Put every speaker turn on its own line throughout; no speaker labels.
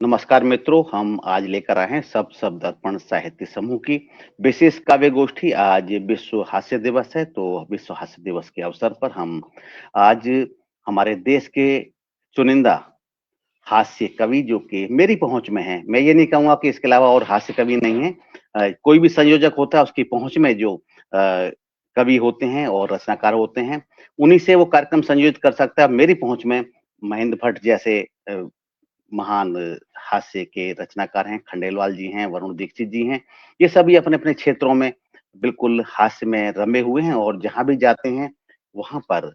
नमस्कार मित्रों, हम आज लेकर आए हैं सब शब्द दर्पण साहित्य समूह की विशेष काव्य गोष्ठी। आज विश्व हास्य दिवस है, तो विश्व हास्य दिवस के अवसर पर हम आज हमारे देश के चुनिंदा हास्य कवि जो कि मेरी पहुंच में हैं, मैं ये नहीं कहूँगा कि इसके अलावा और हास्य कवि नहीं हैं। कोई भी संयोजक होता है, उसकी पहुंच में जो कवि होते हैं और रचनाकार होते हैं, उन्हीं से वो कार्यक्रम संयोजित कर सकता है। मेरी पहुंच में महेंद्र भट्ट जैसे महान हास्य के रचनाकार हैं, खंडेलवाल जी हैं, वरुण दीक्षित जी हैं। ये सभी अपने-अपने क्षेत्रों में बिल्कुल हास्य में रमे हुए हैं और जहाँ भी जाते हैं, वहाँ पर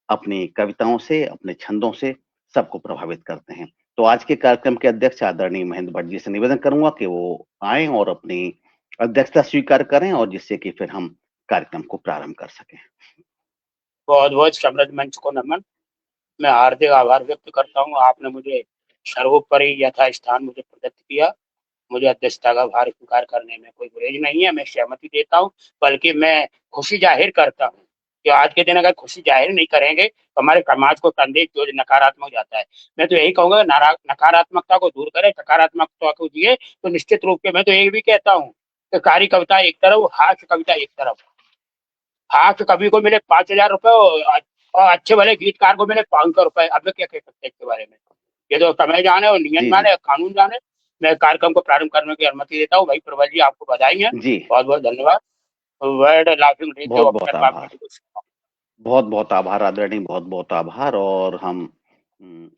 अपनी कविताओं से, अपने छंदों से सबको प्रभावित करते हैं। तो आज के कार्यक्रम के अध्यक्ष आदरणीय महेंद्र भट्ट जी से निवेदन करूँगा कि वो आएँ और अपनी अध्यक्षता स्वीकार करें और जिससे कि फिर हम कार्यक्रम को प्रारंभ कर सकें।
बहुत-बहुत समृद्ध मंच को नमन। मैं हार्दिक आभार व्यक्त करता हूँ, आपने मुझे सर्वोपरि यथास्थान मुझे प्रदत्त किया। मुझे अध्यक्षता का भार स्वीकार करने में कोई गुरेज नहीं है, मैं सहमति देता हूँ, बल्कि मैं खुशी जाहिर करता हूँ कि आज के दिन अगर खुशी जाहिर नहीं करेंगे, तो हमारे समाज को संदेश जो नकारात्मक हो जाता है। मैं तो यही कहूँगा नकारात्मकता को दूर करें, सकारात्मकता को जिए, तो निश्चित रूप से मैं तो ये भी कहता हूँ कि कार्य कविता एक तरफ, हास्य कविता एक तरफ। हास्य कवि को मिले 5,000 रुपए और अच्छे भले गीतकार को मिले 500 रुपए। अब मैं क्या कह सकते हैं इसके बारे में? ये तो समय जाने और नियम
जी, जी।
जाने, कानून जाने। मैं कार्यक्रम को प्रारंभ करने की अनुमति देता हूँ। भाई प्रबल जी, आपको बधाई है।
जी,
बहुत-बहुत धन्यवाद। वर्ल्ड लाफिंग रेडियो
बहुत-बहुत
अवसर पर
आभार।
आपको
बहुत-बहुत आभार आदरणीय, बहुत-बहुत आभार और हम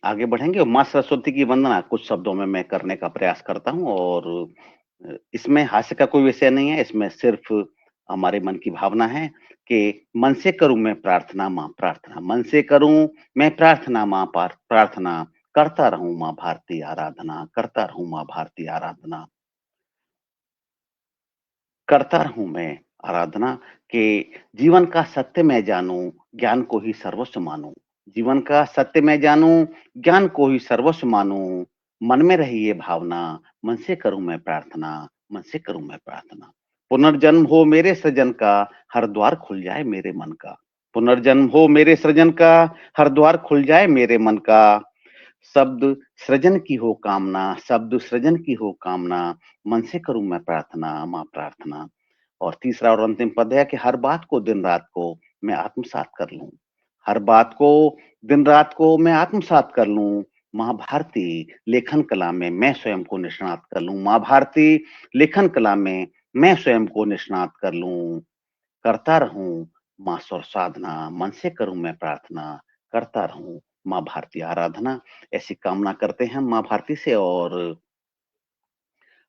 आगे बढ़ेंगे। माँ सरस्वती की वंदना कुछ शब्दों में मैं करने का प्रयास करता हूँ और इसमें हास्य का कोई विषय नहीं है, इसमें सिर्फ़ हमारे मन की भावना है कि मन से करूँ मैं प्रार्थना माँ प्रार्थना, मन से करूँ मैं प्रार्थना माँ प्रार्थना, करता रहूँ माँ भारती आराधना, करता रहूँ माँ भारती आराधना। करता रहूँ मैं आराधना कि जीवन का सत्य मैं जानूँ, ज्ञान को ही सर्वस्व मानूँ। जीवन का सत्य मैं जानूँ, ज्ञान को ही सर्वस्व मानूँ। मन में रही ये भावना, मन से करूँ मैं प्रार्थना, मन से करूँ मैं प्रार्थना। पुनर्जन्म हो मेरे सृजन का, हर द्वार खुल जाए मेरे मन का। पुनर्जन्म हो मेरे सृजन का, हर द्वार खुल जाए मेरे मन का। शब्द सृजन की हो कामना, शब्द सृजन की हो कामना, मन से करूँ मैं प्रार्थना, माँ प्रार्थना। और तीसरा और अंतिम पद है कि हर बात को दिन-रात को मैं आत्मसात कर लूँ। हर बात को दिन-रात को मैं आत्मसात कर लूँ। माँ भारती लेखन कला में मैं स्वयं को निष्णात कर लूँ। माँ भारती लेखन कला में मैं स्वयं को निष्णात कर लूँ। करता रहूँ माँ स्वर साधना, मन से करूँ मैं प्रार्थना, करता रहूँ माँ भारती आराधना। ऐसी कामना करते हैं हम माँ भारती से और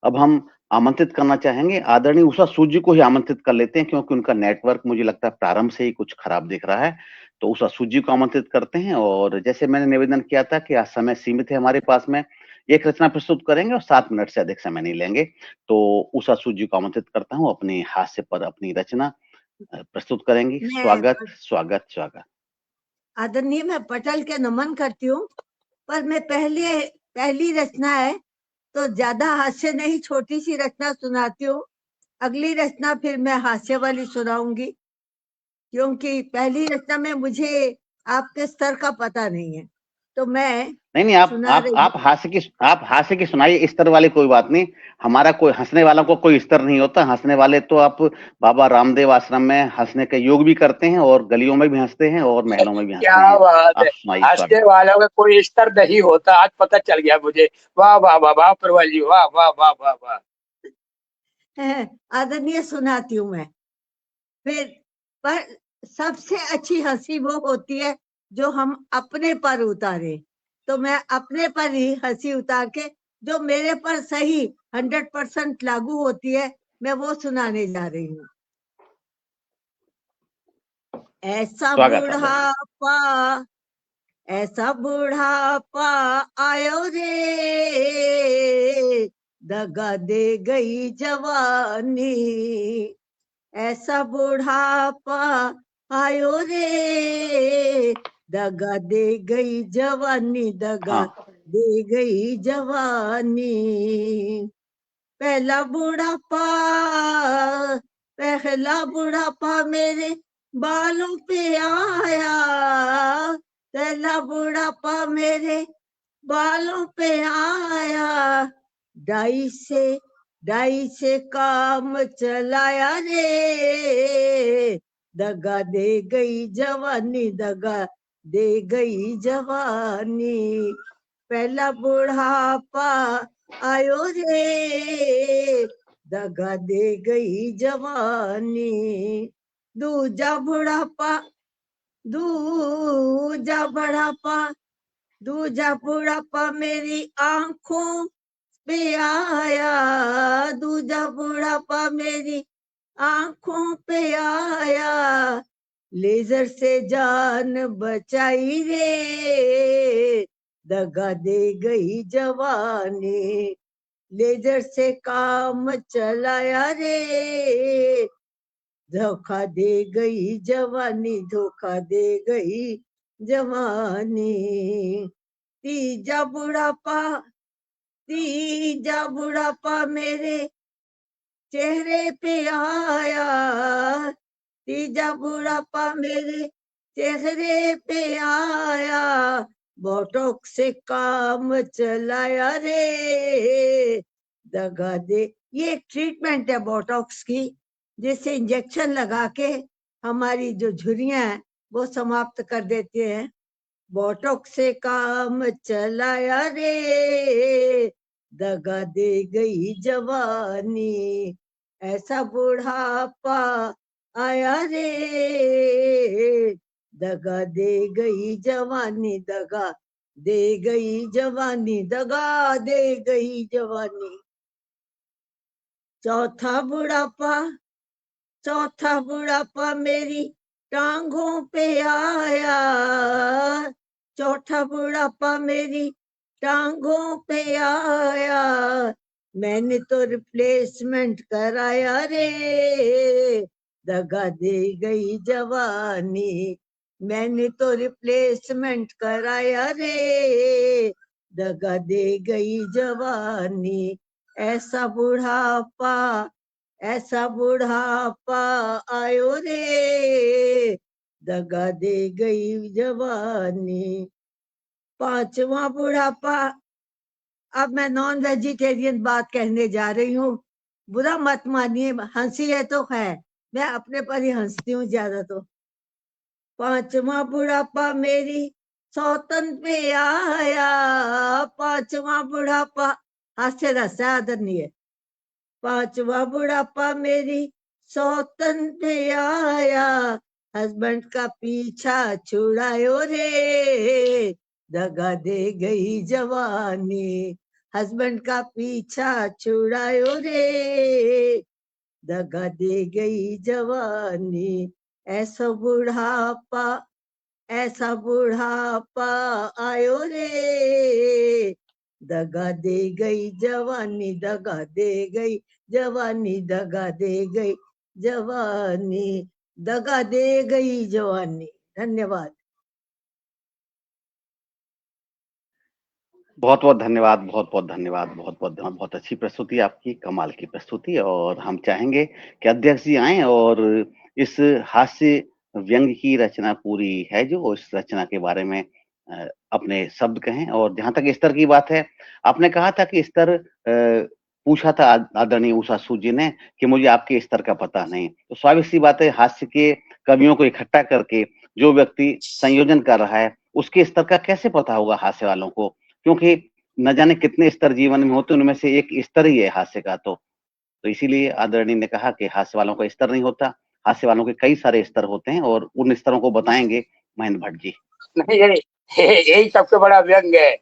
अब हम आमंत्रित करना चाहेंगे आदरणीय उषा सूद जी को ही आमंत्रित कर लेते हैं क्योंकि उनका नेटवर्क मुझे लगता है प्रारंभ से ही कुछ खराब दिख रहा है। तो उषा सूद जी को आमंत्रित करते हैं और जैसे मैंने निवेदन किया था कि आज समय सीमित है हमारे पास में, एक रचना प्रस्तुत करेंगे और 7 मिनट से अधिक समय नहीं लेंगे। तो उषा सूद जी को आमंत्रित करता हूँ अपने हास्य पर अपनी रचना प्रस्तुत करेंगी।
मैं
स्वागत, स्वागत, स्वागत।
आदरणीय मैं पटल के नमन करती हूँ, पर मैं पहली रचना है तो ज्यादा हास्य नहीं, छोटी सी रचना सुनाती हूँ। अगली रचना फिर मैं हास्य वाली सुनाऊंगी, क्योंकि पहली रचना में मुझे आपके स्तर का पता नहीं है, तो मैं
नहीं, नहीं आप
सुना
आप
रही
आप हास्य की सुनाइए, स्तर वाली कोई बात नहीं। हमारा कोई हँसने वाला को कोई स्तर नहीं होता। हँसने वाले तो आप बाबा रामदेव आश्रम में हँसने का योग भी करते हैं और गलियों में भी हँसते हैं और महलों में भी
क्या
हँसते हैं।
बात
आप
है।
सुनाइए
हँसने
स्वागत।
वालों का कोई स्तर नहीं होता, आज पता चल गया मुझे। वाह वाह वाह वाह प्रबल जी, वाह वाह वाह वाह वाह।
आदरणीय सुनाती हूँ मैं फिर। पर सबसे अच्छी हंसी वो होती है जो हम अपने पर उतारे, तो मैं अपने पर ही हंसी उतार के जो मेरे पर सही 100% लागू होती है, मैं वो सुनाने जा रही हूँ। ऐसा
स्वागत आदरणीय।
बुढ़ापा, ऐसा बुढ़ापा आयो रे, दगा दे गई जवानी। ऐसा बुढ़ापा आयो रे, दगा दे गई जवानी, दगा
हाँ,
दे गई जवानी। पहला बुढ़ापा, पहला बुढ़ापा मेरे बालों पे आया, पहला बुढ़ापा मेरे बालों पे आया, डाई से काम चलाया रे, दगा दे गई जवानी, दगा दे गई जवानी। पहला बुढ़ापा आयो रे, दगा दे गई जवानी। दूजा बुढ़ापा, दूजा बुढ़ापा, दूजा बुढ़ापा मेरी आंखों पे आया, दूजा बुढ़ापा मेरी आंखों पे आया, लेजर से जान बचाई रे, दगा दे गई जवानी। लेजर से काम चलाया रे, धोखा दे गई जवानी, धोखा दे गई जवानी। तीजा बुढ़ापा, तीजा बुढ़ापा मेरे चेहरे पे आया, तीजा बुढ़ापा मेरे चेहरे पे आया, बोटॉक्स से काम चलाया रे, दगा दे। ये एक ट्रीटमेंट है बोटॉक्स की, जिससे इंजेक्शन लगा के हमारी जो झुर्रियां हैं वो समाप्त कर देते हैं। बोटॉक्स से काम चलाया रे, दगा दे गई जवानी। ऐसा बुढ़ापा आया रे, दगा दे गई जवानी, दगा दे गई जवानी, दगा दे गई जवानी। चौथा बुढ़ापा, चौथा बुढ़ापा मेरी टांगों पे आया, चौथा बुढ़ापा मेरी टांगों पे आया, मैंने तो रिप्लेसमेंट कराया रे, दगा दे गई जवानी। मैंने तो रिप्लेसमेंट कराया रे, दगा दे गई जवानी। ऐसा बुढ़ापा, ऐसा बुढ़ापा आयो रे, दगा दे गई जवानी। पांचवा बुढ़ापा, अब मैं नॉन वेजिटेरियन बात कहने जा रही हूँ, बुरा मत मानिए, हंसी है तो है, मैं अपने पर ही हंसती हूँ ज्यादा। तो पांचवा बुढ़ापा मेरी सौतन पे आया, पांचवा बुढ़ापा, हास्य रस आदरणीय। पांचवा बुढ़ापा मेरी सौतन पे आया, हस्बैंड का पीछा छुड़ायो रे, दगा दे गई जवानी। हस्बैंड का पीछा छुड़ायो रे, दगा दे गई जवानी। ऐसा बुढ़ापा, ऐसा बुढ़ापा आयो रे, दगा दे गई जवानी, दगा दे गई जवानी, दगा दे गई जवानी, दगा दे गई जवानी। धन्यवाद।
बहुत बहुत धन्यवाद, बहुत बहुत धन्यवाद, बहुत बहुत धन्यवाद। बहुत अच्छी प्रस्तुति आपकी, कमाल की प्रस्तुति। और हम चाहेंगे कि अध्यक्ष जी आए और इस हास्य व्यंग की रचना पूरी है जो, इस रचना के बारे में अपने शब्द कहें। और जहां तक स्तर की बात है, आपने कहा था कि स्तर पूछा था आदरणीय उषा सूद जी ने कि मुझे आपके स्तर का पता नहीं। तो स्वाभाविक सी बात है, हास्य के कवियों को इकट्ठा करके जो व्यक्ति संयोजन कर रहा है उसके स्तर का कैसे पता होगा हास्य वालों को, क्योंकि न जाने कितने स्तर जीवन में होते, उनमें से एक स्तर ही है हास्य का। तो इसीलिए आदरणीय ने कहा कि हास्य वालों का स्तर नहीं होता, हास्य वालों के कई सारे स्तर होते हैं और उन स्तरों को बताएंगे महेंद्र भट्ट जी।
नहीं, यही सबसे बड़ा व्यंग है।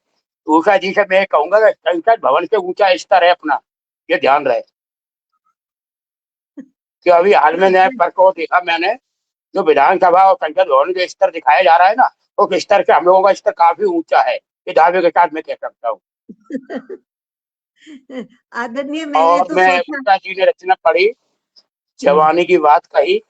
उषा जी से मैं कहूंगा कि संसद भवन से ऊंचा स्तर है अपना, ये ध्यान रहे। कि अभी हाल में नए पर को देखा मैंने, जो विधानसभा और संसद भवन के स्तर दिखाया जा रहा है ना, उस स्तर से हम लोगों का स्तर काफी ऊंचा है, ये दावे के साथ मैं कह सकता हूँ।
आदरणीय, मैंने
और
तो
मैं उषा जी ने रचना पढ़ी, जवानी की बात कही,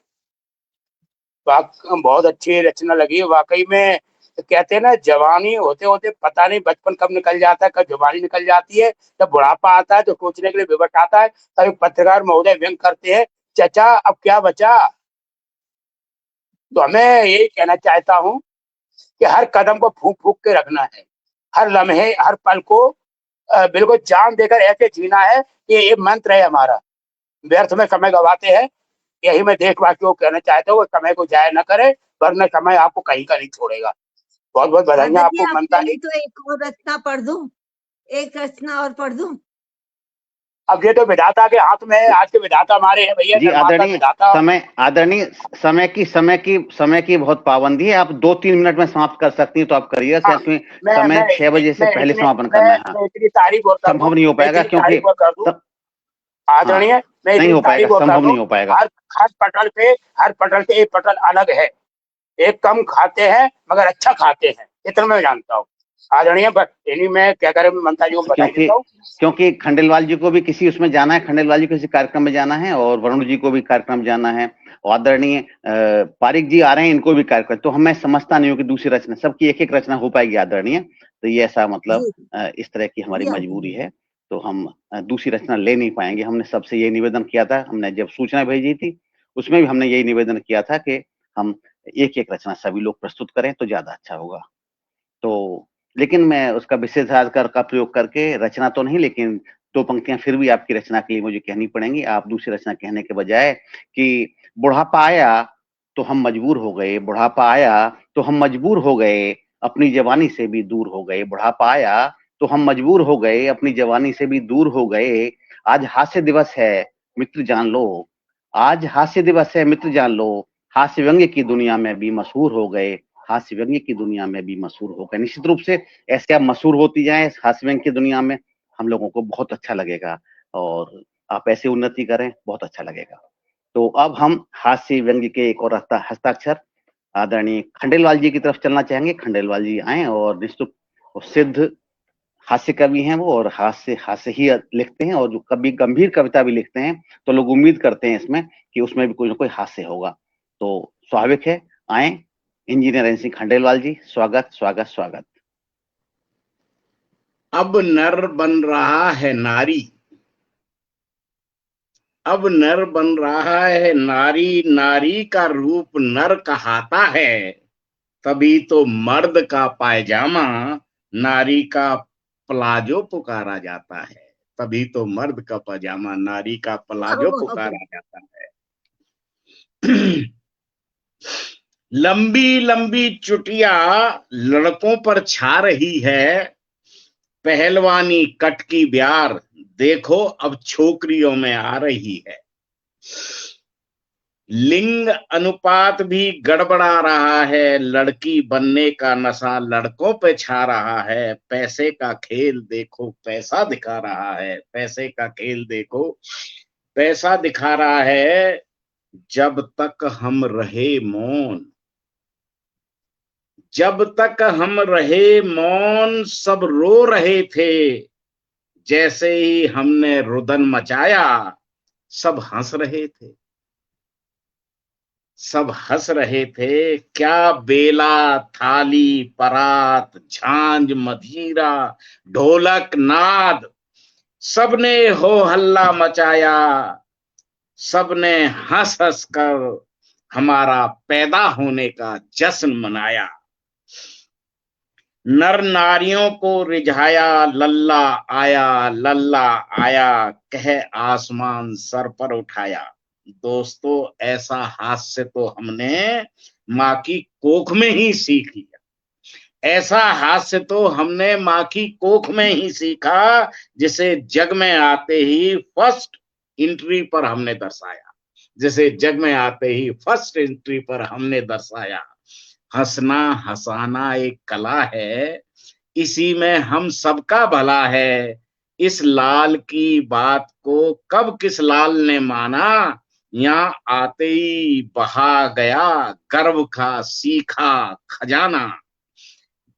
बहुत अच्छी रचना लगी वाकई में। कहते हैं ना, जवानी होते होते पता नहीं बचपन कब निकल जाता है, कब जवानी निकल जाती है, जब बुढ़ापा आता है तो सोचने के लिए विवश आता है। तब एक पत्रकार महोदय व्यंग करते हैं, चचा अब क्या बचा। तो हमें यही कहना चाहता हूँ कि हर कदम को फूंक फूंक के रखना है, हर लम्हे हर पल को बिल्कुल जान देकर ऐसे जीना है, ये मंत्र है हमारा। व्यर्थ में समय गवाते हैं, यही मैं देशवासियों को कहना चाहता हूँ, समय को जाया न करे, वरना समय आपको कहीं का नहीं छोड़ेगा। बहुत बहुत बधाइयाँ
आदरणीय,
आपको मनता जी।
तो एक और रचना पढ़ दूं, एक रचना और पढ़ दूं।
अब ये तो विधाता के हाथ में है, आज के विधाता हमारे हैं भैया,
जी
निर्माता
आदरणीय,
विधाता।
समय की बहुत पाबंदी है। आप 2-3 मिनट में समाप्त कर सकती हैं तो आप करिए।
हाँ,
इसमें
मैं
समय 6 बजे से पहले समापन करना है। हाँ,
मैं इतनी तारीफ और कर दूं,
संभव नहीं हो पाएगा क्योंकि
आदरणीय, मैं
नहीं
इतनी
हो पाएगा,
तारीफ और कर
संभव
दूं,
नहीं हो पाएगा।
हर पटल पे एक पटल अलग है। एक कम खाते हैं मगर अच्छा खाते हैं, इतना मैं जानता हूँ आदरणीय। बस इन्हीं में क्या करें, मनता जी को बधाई देता हूँ।
क्योंकि खंडेलवाल जी को भी किसी उसमें जाना है, खंडेलवाल जी को किसी कार्यक्रम में जाना है, और वरुण जी को भी कार्यक्रम जाना है, और आदरणीय पारिक जी आ रहे हैं, इनको भी कार्यक्रम। तो मैं समझता नहीं हूँ कि दूसरी रचना, सबकी एक एक रचना हो पाएगी आदरणीय। तो ये ऐसा मतलब इस तरह की हमारी मजबूरी है, तो हम दूसरी रचना ले नहीं पाएंगे। हमने सबसे यही निवेदन किया था, हमने जब सूचना भेजी थी उसमें भी हमने यही निवेदन किया था कि हम एक एक रचना सभी लोग प्रस्तुत करें तो ज्यादा अच्छा होगा। तो लेकिन मैं उसका विशेषाधिकार का प्रयोग करके, रचना तो नहीं लेकिन 2 पंक्तियां फिर भी आपकी रचना के लिए मुझे कहनी पड़ेंगी। आप दूसरी रचना कहने के बजाय कि बुढ़ापा आया तो हम मजबूर हो गए, बुढ़ापा आया तो हम मजबूर हो गए, अपनी जवानी से भी दूर हो गए। बुढ़ापा आया तो हम मजबूर हो गए, अपनी जवानी से भी दूर हो गए। आज हास्य दिवस है मित्र जान लो, आज हास्य दिवस है मित्र जान लो, हास्य व्यंग्य की दुनिया में भी मशहूर हो गए, हास्य व्यंग्य की दुनिया में भी मशहूर हो गए। निश्चित रूप से ऐसे आप मशहूर होती जाएं हास्य व्यंग्य की दुनिया में, हम लोगों को बहुत अच्छा लगेगा, और आप ऐसे उन्नति करें, बहुत अच्छा लगेगा। तो अब हम हास्य व्यंग्य के एक और हस्ताक्षर आदरणीय खंडेलवाल जी की तरफ चलना चाहेंगे। खंडेलवाल जी आए, और निश्चित सिद्ध हास्य कवि हैं वो, और हास्य ही लिखते हैं, और जो कभी गंभीर कविता भी लिखते हैं, तो लोग उम्मीद करते हैं इसमें कि उसमें भी कोई ना कोई हास्य होगा। तो स्वाभाविक है, आए इंजीनियर एन सिंह खंडेलवाल जी, स्वागत स्वागत स्वागत।
अब नर बन रहा है नारी, अब नर बन रहा है नारी, नारी का रूप नर कहाता है, तभी तो मर्द का पायजामा नारी का प्लाजो पुकारा जाता है, तभी तो मर्द का पायजामा नारी का प्लाजो पुकारा जाता है। लंबी लंबी चुटिया लड़कों पर छा रही है, पहलवानी कट की ब्यार देखो अब छोकरियों में आ रही है। लिंग अनुपात भी गड़बड़ा रहा है, लड़की बनने का नशा लड़कों पे छा रहा है, पैसे का खेल देखो पैसा दिखा रहा है, पैसे का खेल देखो पैसा दिखा रहा है। जब तक हम रहे मौन, जब तक हम रहे मौन सब रो रहे थे, जैसे ही हमने रुदन मचाया सब हंस रहे थे, सब हंस रहे थे। क्या बेला थाली परात झांझ मधीरा ढोलक नाद सबने हो हल्ला मचाया, सबने हंस हंस कर हमारा पैदा होने का जश्न मनाया। नर नारियों को रिझाया लल्ला आया, लल्ला आया कह आसमान सर पर उठाया। दोस्तों ऐसा हास्य तो हमने माँ की कोख में ही सीख लिया, ऐसा हास्य तो हमने माँ की कोख में ही सीखा, जिसे जग में आते ही फर्स्ट एंट्री पर हमने दर्शाया, जिसे जग में आते ही फर्स्ट एंट्री पर हमने दर्शाया। हंसना हंसाना एक कला है, इसी में हम सबका भला है। इस लाल की बात को कब किस लाल ने माना, यहाँ आते ही बहा गया गर्व का सीखा खजाना।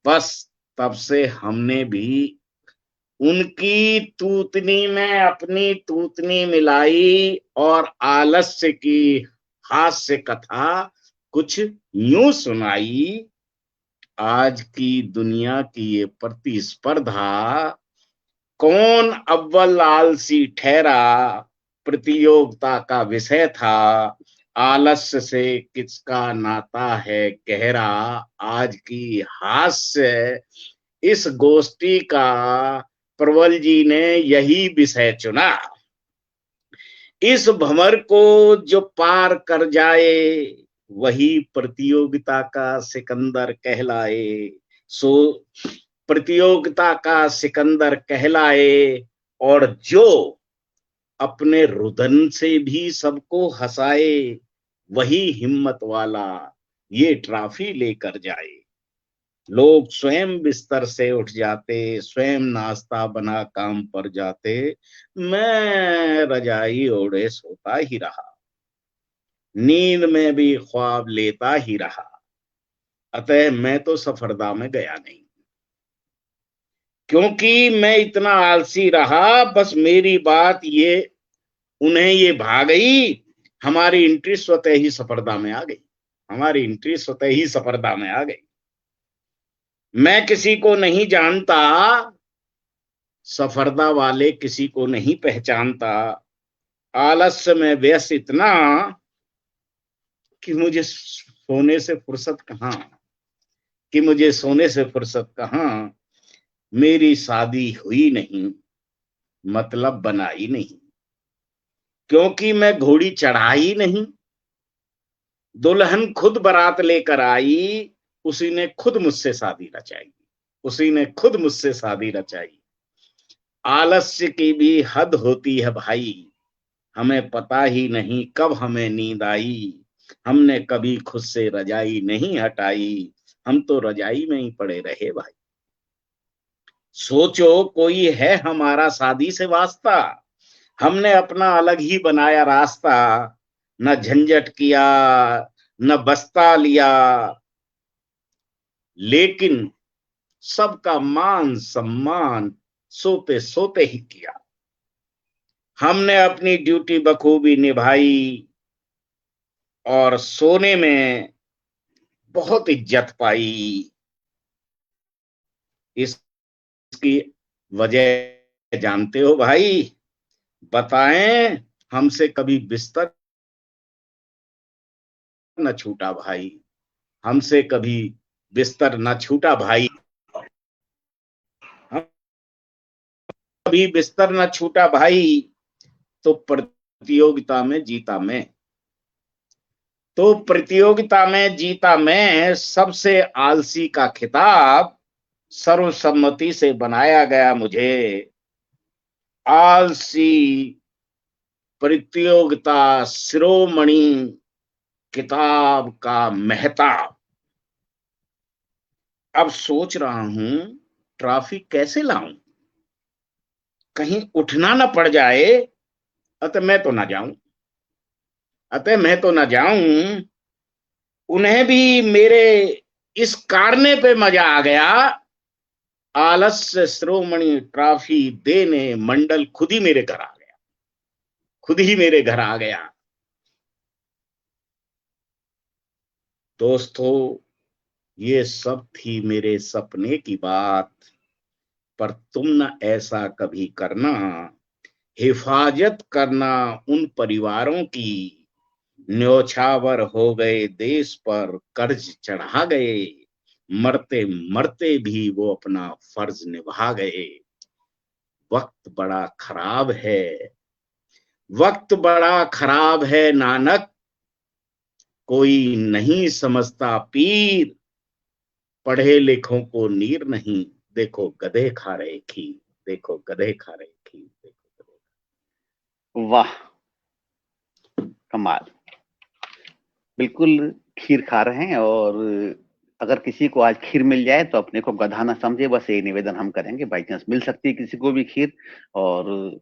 बस तब से हमने भी उनकी तूतनी में अपनी तूतनी मिलाई, और आलस्य की हास्य कथा कुछ यूं सुनाई। आज की दुनिया की ये प्रतिस्पर्धा, कौन अव्वल आलसी ठहरा, प्रतियोगिता का विषय था। आलस्य से किसका नाता है गहरा, आज की हास्य इस गोष्ठी का प्रबल जी ने यही विषय चुना। इस भंवर को जो पार कर जाए वही प्रतियोगिता का सिकंदर कहलाए। सो प्रतियोगिता का सिकंदर कहलाए, और जो अपने रुदन से भी सबको हंसाए वही हिम्मत वाला ये ट्रॉफी लेकर जाए। लोग स्वयं बिस्तर से उठ जाते, स्वयं नाश्ता बना काम पर जाते, मैं रजाई ओढ़े सोता ही रहा, नींद में भी ख्वाब लेता ही रहा। अतः मैं तो सफरदा में गया नहीं, क्योंकि मैं इतना आलसी रहा। बस मेरी बात ये उन्हें ये भा गई, हमारी एंट्री स्वतः ही सफरदा में आ गई, हमारी एंट्री स्वतः ही सफरदा में आ गई। मैं किसी को नहीं जानता, सफरदा वाले किसी को नहीं पहचानता। आलस्य में व्यस्त इतना कि मुझे सोने से फुर्सत कहाँ, कि मुझे सोने से फुर्सत कहाँ। मेरी शादी हुई नहीं, मतलब बनाई नहीं, क्योंकि मैं घोड़ी चढ़ाई नहीं। दुल्हन खुद बारात लेकर आई, उसी ने खुद मुझसे शादी रचाई, उसी ने खुद मुझसे शादी रचाई। आलस्य की भी हद होती है भाई, हमें पता ही नहीं कब हमें नींद आई। हमने कभी खुद से रजाई नहीं हटाई, हम तो रजाई में ही पड़े रहे भाई। सोचो कोई है हमारा शादी से वास्ता, हमने अपना अलग ही बनाया रास्ता। न झंझट किया, न बस्ता लिया, लेकिन सबका मान सम्मान सोते सोते ही किया। हमने अपनी ड्यूटी बखूबी निभाई और सोने में बहुत इज्जत पाई। इसकी वजह जानते हो भाई? बताएं, हमसे कभी बिस्तर न छूटा भाई, हमसे कभी बिस्तर न छूटा भाई, कभी बिस्तर न छूटा भाई। तो प्रतियोगिता में जीता मैं, तो प्रतियोगिता में जीता मैं। सबसे आलसी का खिताब सर्वसम्मति से बनाया गया मुझे। आलसी प्रतियोगिता शिरोमणि किताब का मेहताब। अब सोच रहा हूं ट्रॉफी कैसे लाऊं, कहीं उठना ना पड़ जाए। अतः मैं तो ना जाऊं, अतः मैं तो ना जाऊं। उन्हें भी मेरे इस कारने पे मजा आ गया। आलस्य शिरोमणि ट्रॉफी देने मंडल खुद ही मेरे घर आ गया, खुद ही मेरे घर आ गया। दोस्तों, ये सब थी मेरे सपने की बात, पर तुम न ऐसा कभी करना। हिफाजत करना उन परिवारों की, न्योछावर हो गए देश पर कर्ज चढ़ा गए। मरते मरते भी वो अपना फर्ज निभा गए। वक्त बड़ा खराब है, वक्त बड़ा खराब है नानक, कोई नहीं समझता पीर। पढ़े लिखों को नीर नहीं, देखो गधे खा रहे खीर, देखो गधे खा रहे खीर, देखो गधे।
वाह, कमाल। बिल्कुल खीर खा रहे हैं, और अगर किसी को आज खीर मिल जाए तो अपने को गधा ना समझे, बस ये निवेदन हम करेंगे। बाई चांस मिल सकती है किसी को भी खीर, और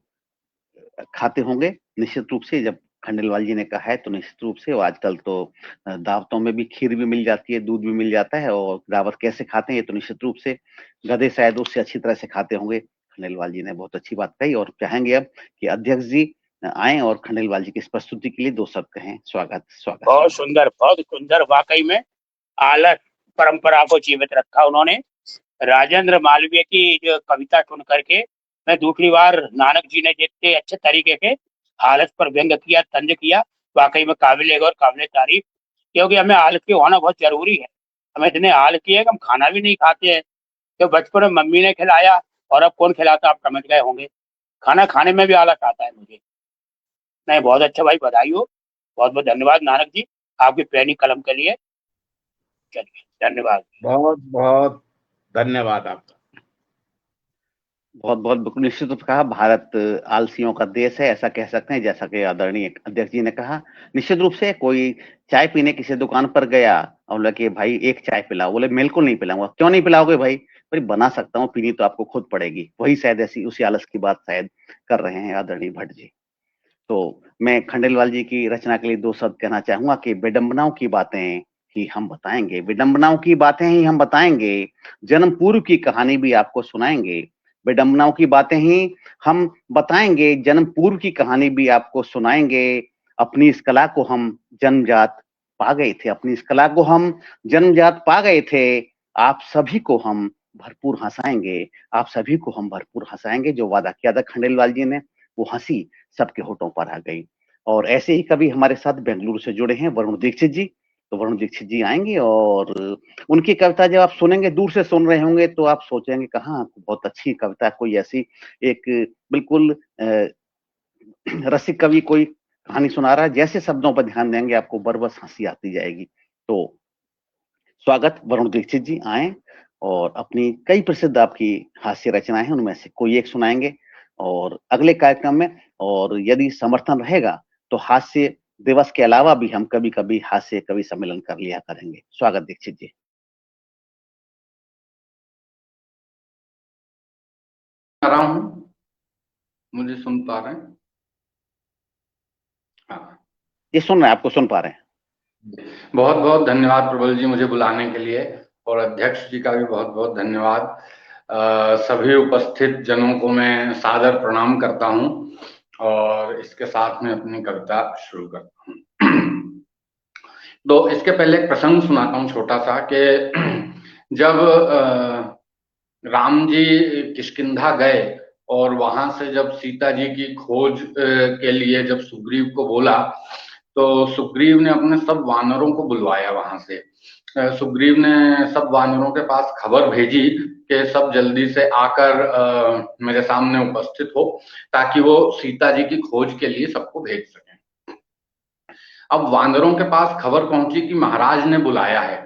खाते होंगे निश्चित रूप से। जब खंडेलवाल जी ने कहा है तो निश्चित रूप से। आजकल तो दावतों में भी खीर भी मिल जाती है, दूध भी मिल जाता है, और दावत कैसे खाते हैं ये तो निश्चित रूप से गधे शायद उससे अच्छी तरह से खाते होंगे। खंडेलवाल जी ने बहुत अच्छी बात कही, और चाहेंगे अब कि अध्यक्ष जी आए और खंडेलवाल जी की इस प्रस्तुति के लिए दो शब्द कहें। स्वागत स्वागत।
बहुत सुंदर, बहुत सुंदर। वाकई में आलस परंपरा को जीवित रखा उन्होंने। राजेंद्र मालवीय की जो कविता सुन करके मैं दूसरी बार नानक जी ने जितने अच्छे तरीके से आलस पर व्यंग किया, तंज किया, वाकई में काबिल गौर, काबिल तारीफ। क्योंकि हमें आलसी होना बहुत जरूरी है। हमें इतने आलसी है कि हम खाना भी नहीं खाते हैं, तो बचपन में मम्मी ने खिलाया और अब कौन खिलाता, आप समझ गए होंगे। खाना खाने में भी आलस आता है मुझे। नहीं, बहुत अच्छा भाई, बधाई हो। बहुत बहुत धन्यवाद नानक जी आपकी प्रेरणी कलम के लिए। चलिए, धन्यवाद।
बहुत बहुत धन्यवाद आपका।
बहुत बहुत बिल्कुल निश्चित रूप से कहा, भारत आलसियों का देश है, ऐसा कह सकते हैं, जैसा कि आदरणीय अध्यक्ष जी ने कहा। निश्चित रूप से कोई चाय पीने किसी दुकान पर गया और बोला कि भाई एक चाय पिलाओ, बोले बिल्कुल नहीं पिलाऊंगा। क्यों नहीं पिलाओगे भाई? भाई बना सकता हूँ, पीनी तो आपको खुद पड़ेगी। वही शायद ऐसी उसी आलस की बात शायद कर रहे हैं आदरणीय भट्ट जी। तो मैं खंडेलवाल जी की रचना के लिए दो शब्द कहना चाहूंगा कि विडंबनाओं की बातें ही हम बताएंगे, विडंबनाओं की बातें ही हम बताएंगे, जन्म पूर्व की कहानी भी आपको सुनाएंगे। विडंबनाओं की बातें ही हम बताएंगे, जन्म पूर्व की कहानी भी आपको सुनाएंगे। अपनी इस कला को हम जन्मजात पा गए थे, अपनी इस कला को हम जन्मजात पा गए थे। आप सभी को हम भरपूर हंसाएंगे, आप सभी को हम भरपूर हंसाएंगे। जो वादा किया था खंडेलवाल जी ने, वो हंसी सबके होठों पर आ गई। और ऐसे ही कभी हमारे साथ बेंगलुरु से जुड़े हैं वरुण दीक्षित जी। तो वरुण दीक्षित जी आएंगे और उनकी कविता जब आप सुनेंगे, दूर से सुन रहे होंगे, तो आप सोचेंगे कहाँ बहुत अच्छी कविता, कोई ऐसी एक बिल्कुल रसिक कवि कोई कहानी सुना रहा है। जैसे शब्दों पर ध्यान देंगे आपको बरबस हंसी आती जाएगी। तो स्वागत, वरुण दीक्षित जी आए और अपनी कई प्रसिद्ध आपकी हास्य रचनाएं हैं, उनमें से कोई एक सुनाएंगे और अगले कार्यक्रम में। और यदि समर्थन रहेगा तो हास्य दिवस के अलावा भी हम कभी कभी हास्य कवि सम्मेलन कर लिया करेंगे। स्वागत दीक्षित जी।
आ रहा हूँ, मुझे सुन पा रहे हैं? हाँ,
ये सुन रहे हैं, आपको सुन पा रहे हैं।
बहुत बहुत धन्यवाद प्रबल जी मुझे बुलाने के लिए, और अध्यक्ष जी का भी बहुत बहुत धन्यवाद। सभी उपस्थित जनों को मैं सादर प्रणाम करता हूँ और इसके साथ में अपनी कविता शुरू करता हूँ। तो इसके पहले एक प्रसंग सुनाता हूँ छोटा सा, कि जब राम जी किष्किंधा गए और वहां से जब सीता जी की खोज के लिए जब सुग्रीव को बोला, तो सुग्रीव ने अपने सब वानरों को बुलवाया वहां से। सुग्रीव ने सब वानरों के पास खबर भेजी कि सब जल्दी से आकर मेरे सामने उपस्थित हो, ताकि वो सीता जी की खोज के लिए सबको भेज सकें। अब वानरों के पास खबर पहुंची कि महाराज ने बुलाया है,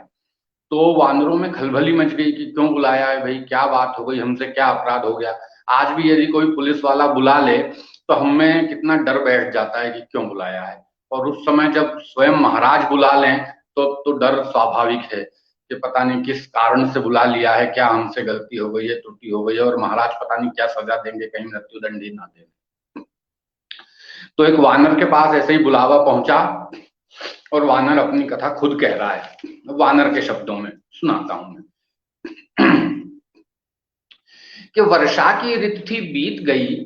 तो वानरों में खलबली मच गई कि क्यों बुलाया है भाई, क्या बात हो गई, हमसे क्या अपराध हो गया। आज भी यदि कोई पुलिस वाला बुला ले तो हमें कितना डर बैठ जाता है कि क्यों बुलाया है, और उस समय जब स्वयं महाराज बुला लें तो डर स्वाभाविक है कि पता नहीं किस कारण से बुला लिया है, क्या हमसे गलती हो गई है, त्रुटि हो गई है, और महाराज पता नहीं क्या सजा देंगे, कहीं मृत्युदंड ही ना दें। तो एक वानर के पास ऐसे ही बुलावा पहुंचा और वानर अपनी कथा खुद कह रहा है, वानर के शब्दों में सुनाता हूं मैं। कि वर्षा की ऋतु थी बीत गई,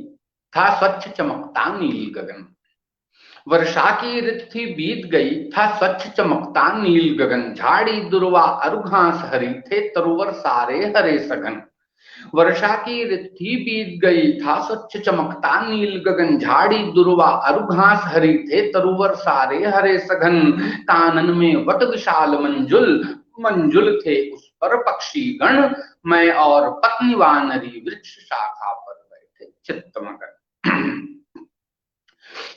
था स्वच्छ चमकता नील गगन। वर्षा की ऋतु थी बीत गई, था स्वच्छ चमकता नील गगन। झाड़ी दुर्वा अरु घास हरी, थे तरुवर सारे हरे सघन। वर्षा की ऋतु थी बीत गई, था स्वच्छ चमकता नील गगन। झाड़ी दुर्वा अरु घास हरी, थे तरुवर सारे हरे सघन। कानन में वट विशाल मंजुल, मंजुल थे उस पर पक्षी गण। मैं और पत्नी वानरी वृक्ष शाखा पर बैठे चित्तमगन।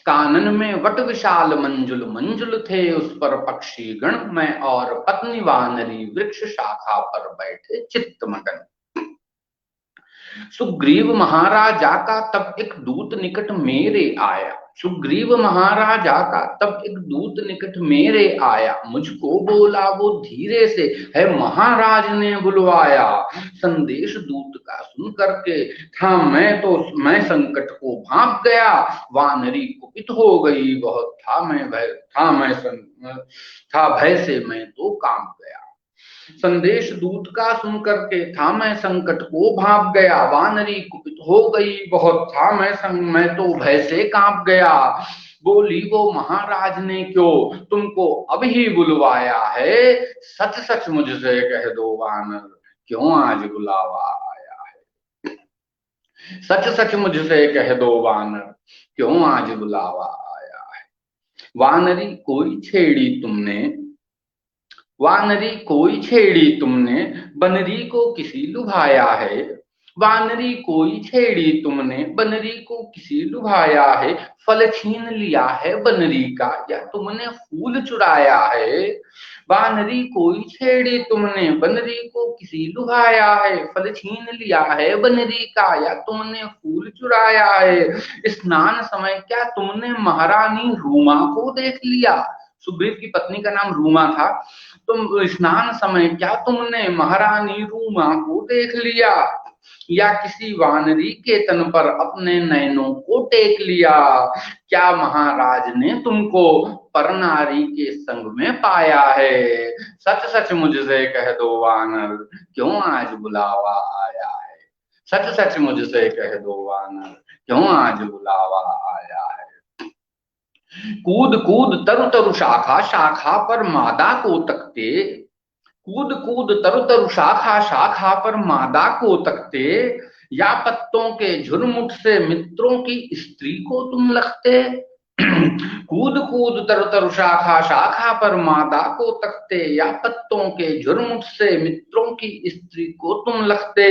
कानन में वट विशाल मंजुल, मंजुल थे उस पर पक्षी गण। मैं और पत्नी वानरी वृक्ष शाखा पर बैठे चित्तमगन। सुग्रीव महाराजा का तब एक दूत निकट मेरे आया। सुग्रीव महाराजा का तब एक दूत निकट मेरे आया। मुझको बोला वो धीरे से, है महाराज ने बुलवाया। संदेश दूत का सुन करके था मैं संकट को भांप गया। वानरी कुपित हो गई बहुत, था भय से मैं तो कांप गया। संदेश दूत का सुन करके था मैं संकट को भाप गया। वानरी कुपित हो गई बहुत, था मैं तो भय से कांप गया। बोली वो महाराज ने क्यों तुमको अब ही बुलवाया है। सच सच मुझसे कह दो वानर, क्यों आज बुलावा आया है। सच सच मुझसे कह दो वानर, क्यों आज बुलावा आया है। वानरी कोई छेड़ी तुमने, वानरी कोई छेड़ी तुमने, बनरी को किसी लुभाया है। वानरी कोई छेड़ी तुमने, बनरी को किसी लुभाया है। फल छीन लिया है बनरी का, या तुमने फूल चुराया है। वानरी कोई छेड़ी तुमने, बनरी को किसी लुभाया है। फल छीन लिया है बनरी का, या तुमने फूल चुराया है। स्नान समय क्या तुमने महारानी रूमा को देख लिया। सुग्रीव की पत्नी का नाम रूमा था। तुम स्नान समय क्या तुमने महारानी रूमा को देख लिया, या किसी वानरी के तन पर अपने नयनों को टेक लिया। क्या महाराज ने तुमको परनारी के संग में पाया है। सच सच मुझसे कह दो वानर, क्यों आज बुलावा आया है। सच सच मुझसे कह दो वानर, क्यों आज बुलावा आया है। कूद कूद तरु तरु शाखा, शाखा पर मादा को तकते। कूद कूद तरु तरु शाखा, शाखा पर मादा को तकते। या पत्तों के झुरमुट से मित्रों की स्त्री को तुम लगते। कूद कूद तरु तरु शाखा, शाखा पर मादा को तकते। या पत्तों के झुरमुट से मित्रों की स्त्री को तुम लगते।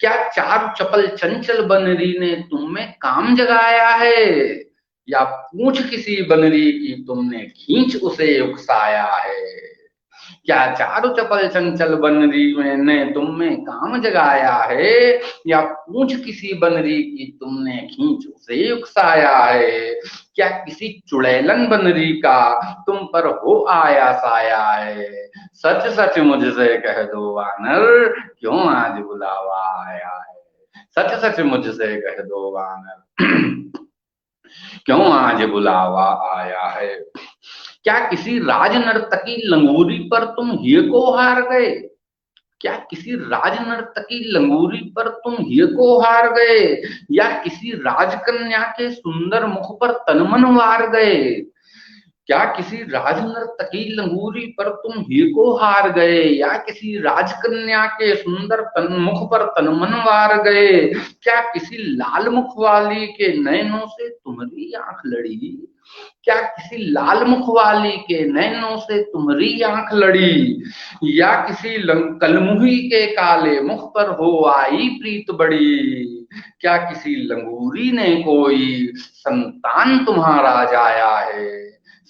क्या चार चपल चंचल बनरी ने तुम में काम जगाया है, या पूंछ किसी बनरी की तुमने खींच उसे उकसाया है। क्या चारु चपल चंचल बनरी ने तुम में काम जगाया है, या पूंछ किसी बनरी की तुमने खींच उसे उकसाया है। क्या किसी चुड़ैलन बनरी का तुम पर हो आया साया है। सच सच मुझसे कह दो वानर, क्यों आज बुलावा आया है। सच सच मुझसे कह दो वानर, क्यों आज बुलावा आया है। क्या किसी राज नर्तकी लंगूरी पर तुम हिय को हार गए। क्या किसी राज नर्तकी लंगूरी पर तुम हिय को हार गए, या किसी राजकन्या के सुंदर मुख पर तनमन वार गए। क्या किसी राज नर्तकी लंगूरी पर तुम हिय को हार गए, या किसी राजकन्या के सुंदर मुख पर तनमन वार गए। क्या किसी लाल मुख वाली के नयनों से तुम्हारी आंख लड़ी। क्या किसी लाल मुख वाली के नैनों से तुम्हारी आंख लड़ी, या किसी कलमुही के काले मुख पर हो आई प्रीत बड़ी। क्या किसी लंगूरी ने कोई संतान तुम्हारा जाया है।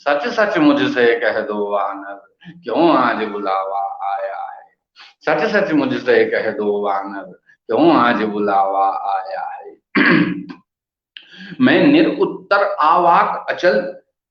सच सच मुझसे कह दो वानर, क्यों आज बुलावा आया है। सच सच मुझसे कह दो वानर, क्यों आज बुलावा आया है। मैं निरुत्तर आवाक अचल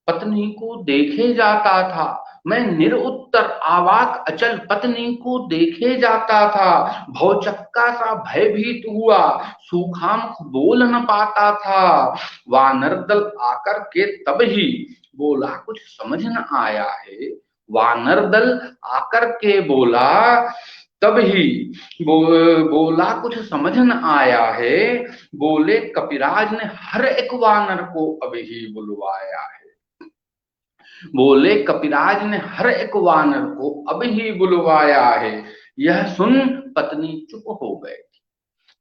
पत्नी को देखे जाता था। मैं निरुत्तर आवाक अचल पत्नी को देखे जाता था। भौचक्का सा भयभीत हुआ, सूखामुख बोल न पाता था। वानर दल आकर के तब ही बोला, कुछ समझ न आया है। वानर दल आकर के बोला, तब ही बोला, कुछ समझ न आया है। बोले कपिराज ने हर एक वानर को अभी ही बुलवाया है। बोले कपिराज ने हर एक वानर को अब ही बुलवाया है। यह सुन पत्नी चुप हो बैठी।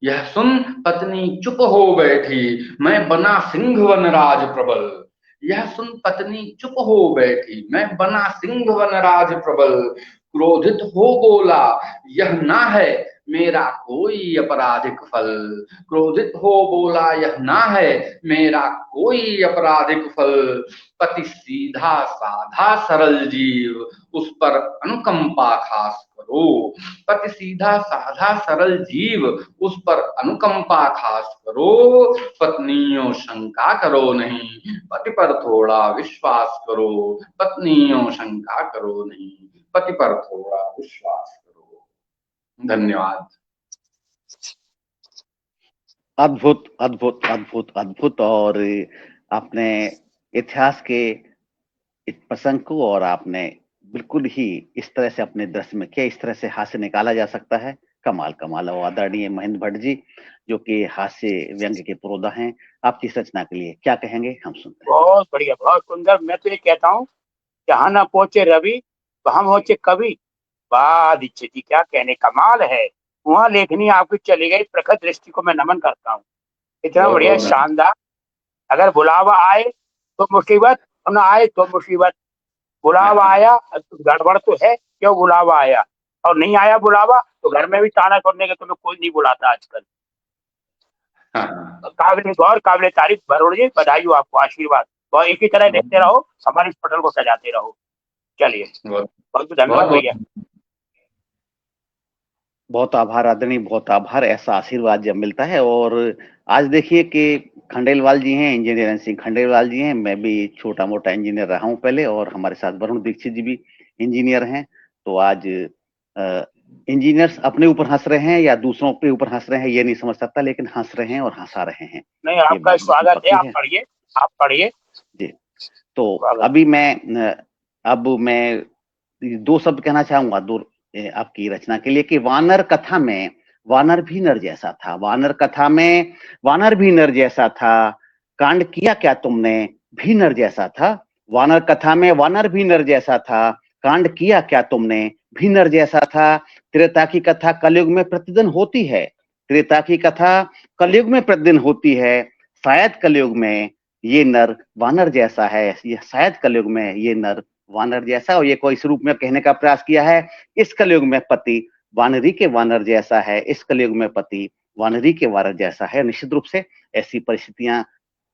यह सुन पत्नी चुप हो बैठी। मैं बना सिंह वनराज प्रबल। यह सुन पत्नी चुप हो बैठी। मैं बना सिंह वनराज प्रबल। क्रोधित हो बोला, यह ना है मेरा कोई अपराधिक फल। क्रोधित हो बोला, यह ना है मेरा कोई अपराधिक फल। पति सीधा साधा सरल जीव, उस पर अनुकंपा खास करो। पति सीधा साधा सरल जीव, उस पर अनुकंपा खास करो। पत्नियों शंका करो नहीं, पति पर थोड़ा विश्वास करो। पत्नियों शंका करो नहीं, पति पर थोड़ा विश्वास करो। धन्यवाद।
अद्भुत अद्भुत अद्भुत अद्भुत। और आपने इतिहास के इस प्रसंग को और आपने बिल्कुल ही इस तरह से अपने दृश्य में किया, इस तरह से हास्य निकाला जा सकता है। कमाल कमाल। और आदरणीय महेंद्र भट्ट जी, जो कि हास्य व्यंग्य के पुरोधा हैं, आपकी इस रचना के लिए क्या कहेंगे, हम सुनते हैं।
बहुत बढ़िया, बहुत सुंदर। मैं तो ये कहता हूँ, जहाँ ना पहुंचे रवि वहां पहुंचे कवि। वाह दीक्षित जी, क्या कहने, कमाल है। वहां लेखनी आपकी चली गई, प्रखर दृष्टि को मैं नमन करता हूँ। इतना बढ़िया, शानदार। अगर बुलावा आए तो मुसीबत, और ना आए तो मुसीबत। बुलावा आया, गड़बड़ तो है, क्यों बुलावा आया, और नहीं आया बुलावा तो घर में भी ताना सुनने के तुम्हें कोई नहीं बुलाता आजकल।
हाँ,
काबिल गौर, काबिल तारीफ वरुण जी, बधाई हो आपको, आशीर्वाद। और एक ही तरह देखते रहो, हमारे इस पटल को सजाते रहो। चलिए,
बहुत
बहुत धन्यवाद
बहुत
भैया।
बहुत आभार आदरणीय, बहुत आभार। ऐसा आशीर्वाद जब मिलता है। और आज देखिए कि खंडेलवाल जी हैं, इंजीनियर सिंह खंडेलवाल जी हैं, मैं भी छोटा मोटा इंजीनियर रहा हूं पहले, और हमारे साथ वरुण दीक्षित जी भी इंजीनियर हैं। तो आज इंजीनियर्स अपने ऊपर हंस रहे हैं या दूसरों के ऊपर हंस रहे हैं ये नहीं समझ सकता, लेकिन हंस रहे हैं और हंसा रहे हैं।
नहीं,
ये
आपका
बात बिल्कुल
स्वागत है,
पक्की
आप
है
पढ़िए, आप पढ़िए
जी। तो
स्वागत।
अभी मैं दो शब्द कहना चाहूंगा आपकी रचना के लिए कि वानर कथा में वानर भी नर जैसा था, वानर कथा में वानर भी नर जैसा था, कांड किया क्या तुमने भी नर जैसा था। वानर कथा में वानर भी नर जैसा था, कांड किया क्या तुमने भी नर जैसा था। त्रेता की कथा कलयुग में प्रतिदिन होती है, त्रेता की कथा कलयुग में प्रतिदिन होती है। शायद कलयुग में ये नर वानर जैसा है, ये शायद कलयुग में ये नर वानर जैसा, और ये कोई इस रूप में कहने का प्रयास किया है, इस कलयुग में पति वानरी के वानर जैसा है, इस कलयुग में पति वानरी के वानर जैसा है। निश्चित रूप से ऐसी परिस्थितियां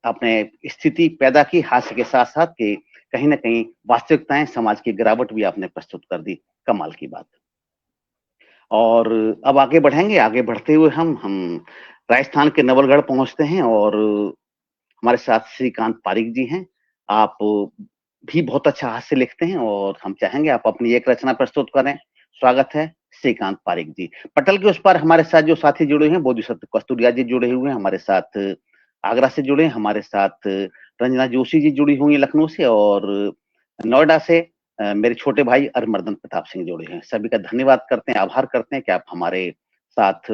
आपने स्थिति पैदा की हास्य के साथ साथ, कि कहीं ना कहीं वास्तविकताएं समाज की गिरावट भी आपने प्रस्तुत कर दी। कमाल की बात। और अब आगे बढ़ेंगे, आगे बढ़ते हुए हम राजस्थान के नवलगढ़ पहुंचते हैं, और हमारे साथ श्रीकांत पारिक जी हैं। आप भी बहुत अच्छा हास्य लिखते हैं, और हम चाहेंगे आप अपनी एक रचना प्रस्तुत करें। स्वागत है श्रीकांत पारिक जी। पटल के उस पर हमारे साथ जो साथी जुड़े हैं, बोधिसत्व कस्तूरिया जी जुड़े हुए हैं हमारे साथ, आगरा से जुड़े हैं हमारे साथ, रंजना जोशी जी जुड़ी हुई है लखनऊ से, और नोएडा से मेरे छोटे भाई अरिमर्दन प्रताप सिंह जुड़े हैं। सभी का धन्यवाद करते हैं, आभार करते हैं कि आप हमारे साथ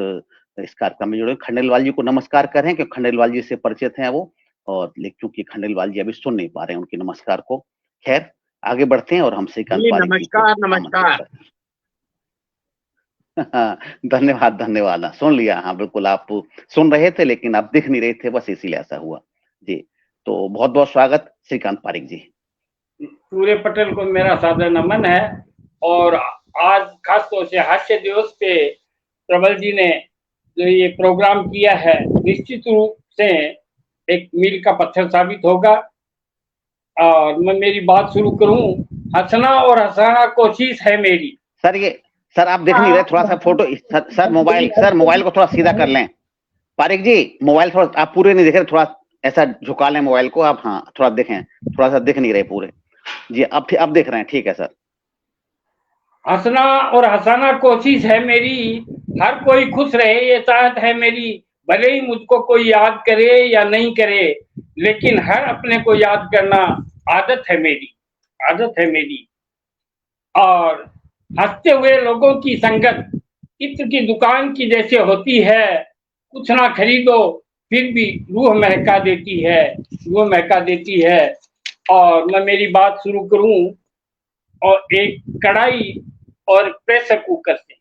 इस कार्यक्रम में जुड़े। खंडेलवाल जी को नमस्कार करें, क्योंकि खंडेलवाल जी से परिचित हैं वो, और लेकिन चूंकि खंडेलवाल जी अभी सुन नहीं पा रहे हैं उनके नमस्कार को। खैर आगे बढ़ते हैं, और हम श्रीकांत पारिक जी को
नमस्कार
आमंत्रित
नमस्कार।
करते हैं। धन्यवाद धन्यवाद। सुन लिया, हाँ बिल्कुल, आप सुन रहे थे लेकिन आप दिख नहीं रहे थे, बस इसीलिए ऐसा हुआ जी। तो बहुत बहुत स्वागत श्रीकांत पारिक जी।
पूरे पटेल को मेरा सादर नमन है। और आज खास तौर से हास्य दिवस पे प्रबल जी ने जो ये प्रोग्राम किया है, निश्चित रूप से एक मील का पत्थर साबित होगा। और मैं मेरी बात शुरू करूं, हंसना और हंसाना कोशिश है मेरी।
सर आप देख नहीं रहे, थोड़ा सा फोटो सर मोबाइल को थोड़ा सीधा कर लें। पारिक जी मोबाइल थोड़ा आप पूरे नहीं देख रहे, थोड़ा ऐसा झुका लें मोबाइल को आप, हाँ थोड़ा देखें, थोड़ा सा दिख नहीं रहे पूरे जी। अब देख रहे हैं, ठीक है सर।
हंसना और हंसाना कोशिश है मेरी, हर कोई खुश रहे ये चाहत है मेरी। भले ही मुझको कोई याद करे या नहीं करे, लेकिन हर अपने को याद करना आदत है मेरी, आदत है मेरी। और हंसते हुए लोगों की संगत इत्र की दुकान की जैसे होती है, कुछ ना खरीदो फिर भी रूह महका देती है, रूह महका देती है। और मैं मेरी बात शुरू करूं, और एक कढ़ाई और प्रेशर कुकर से।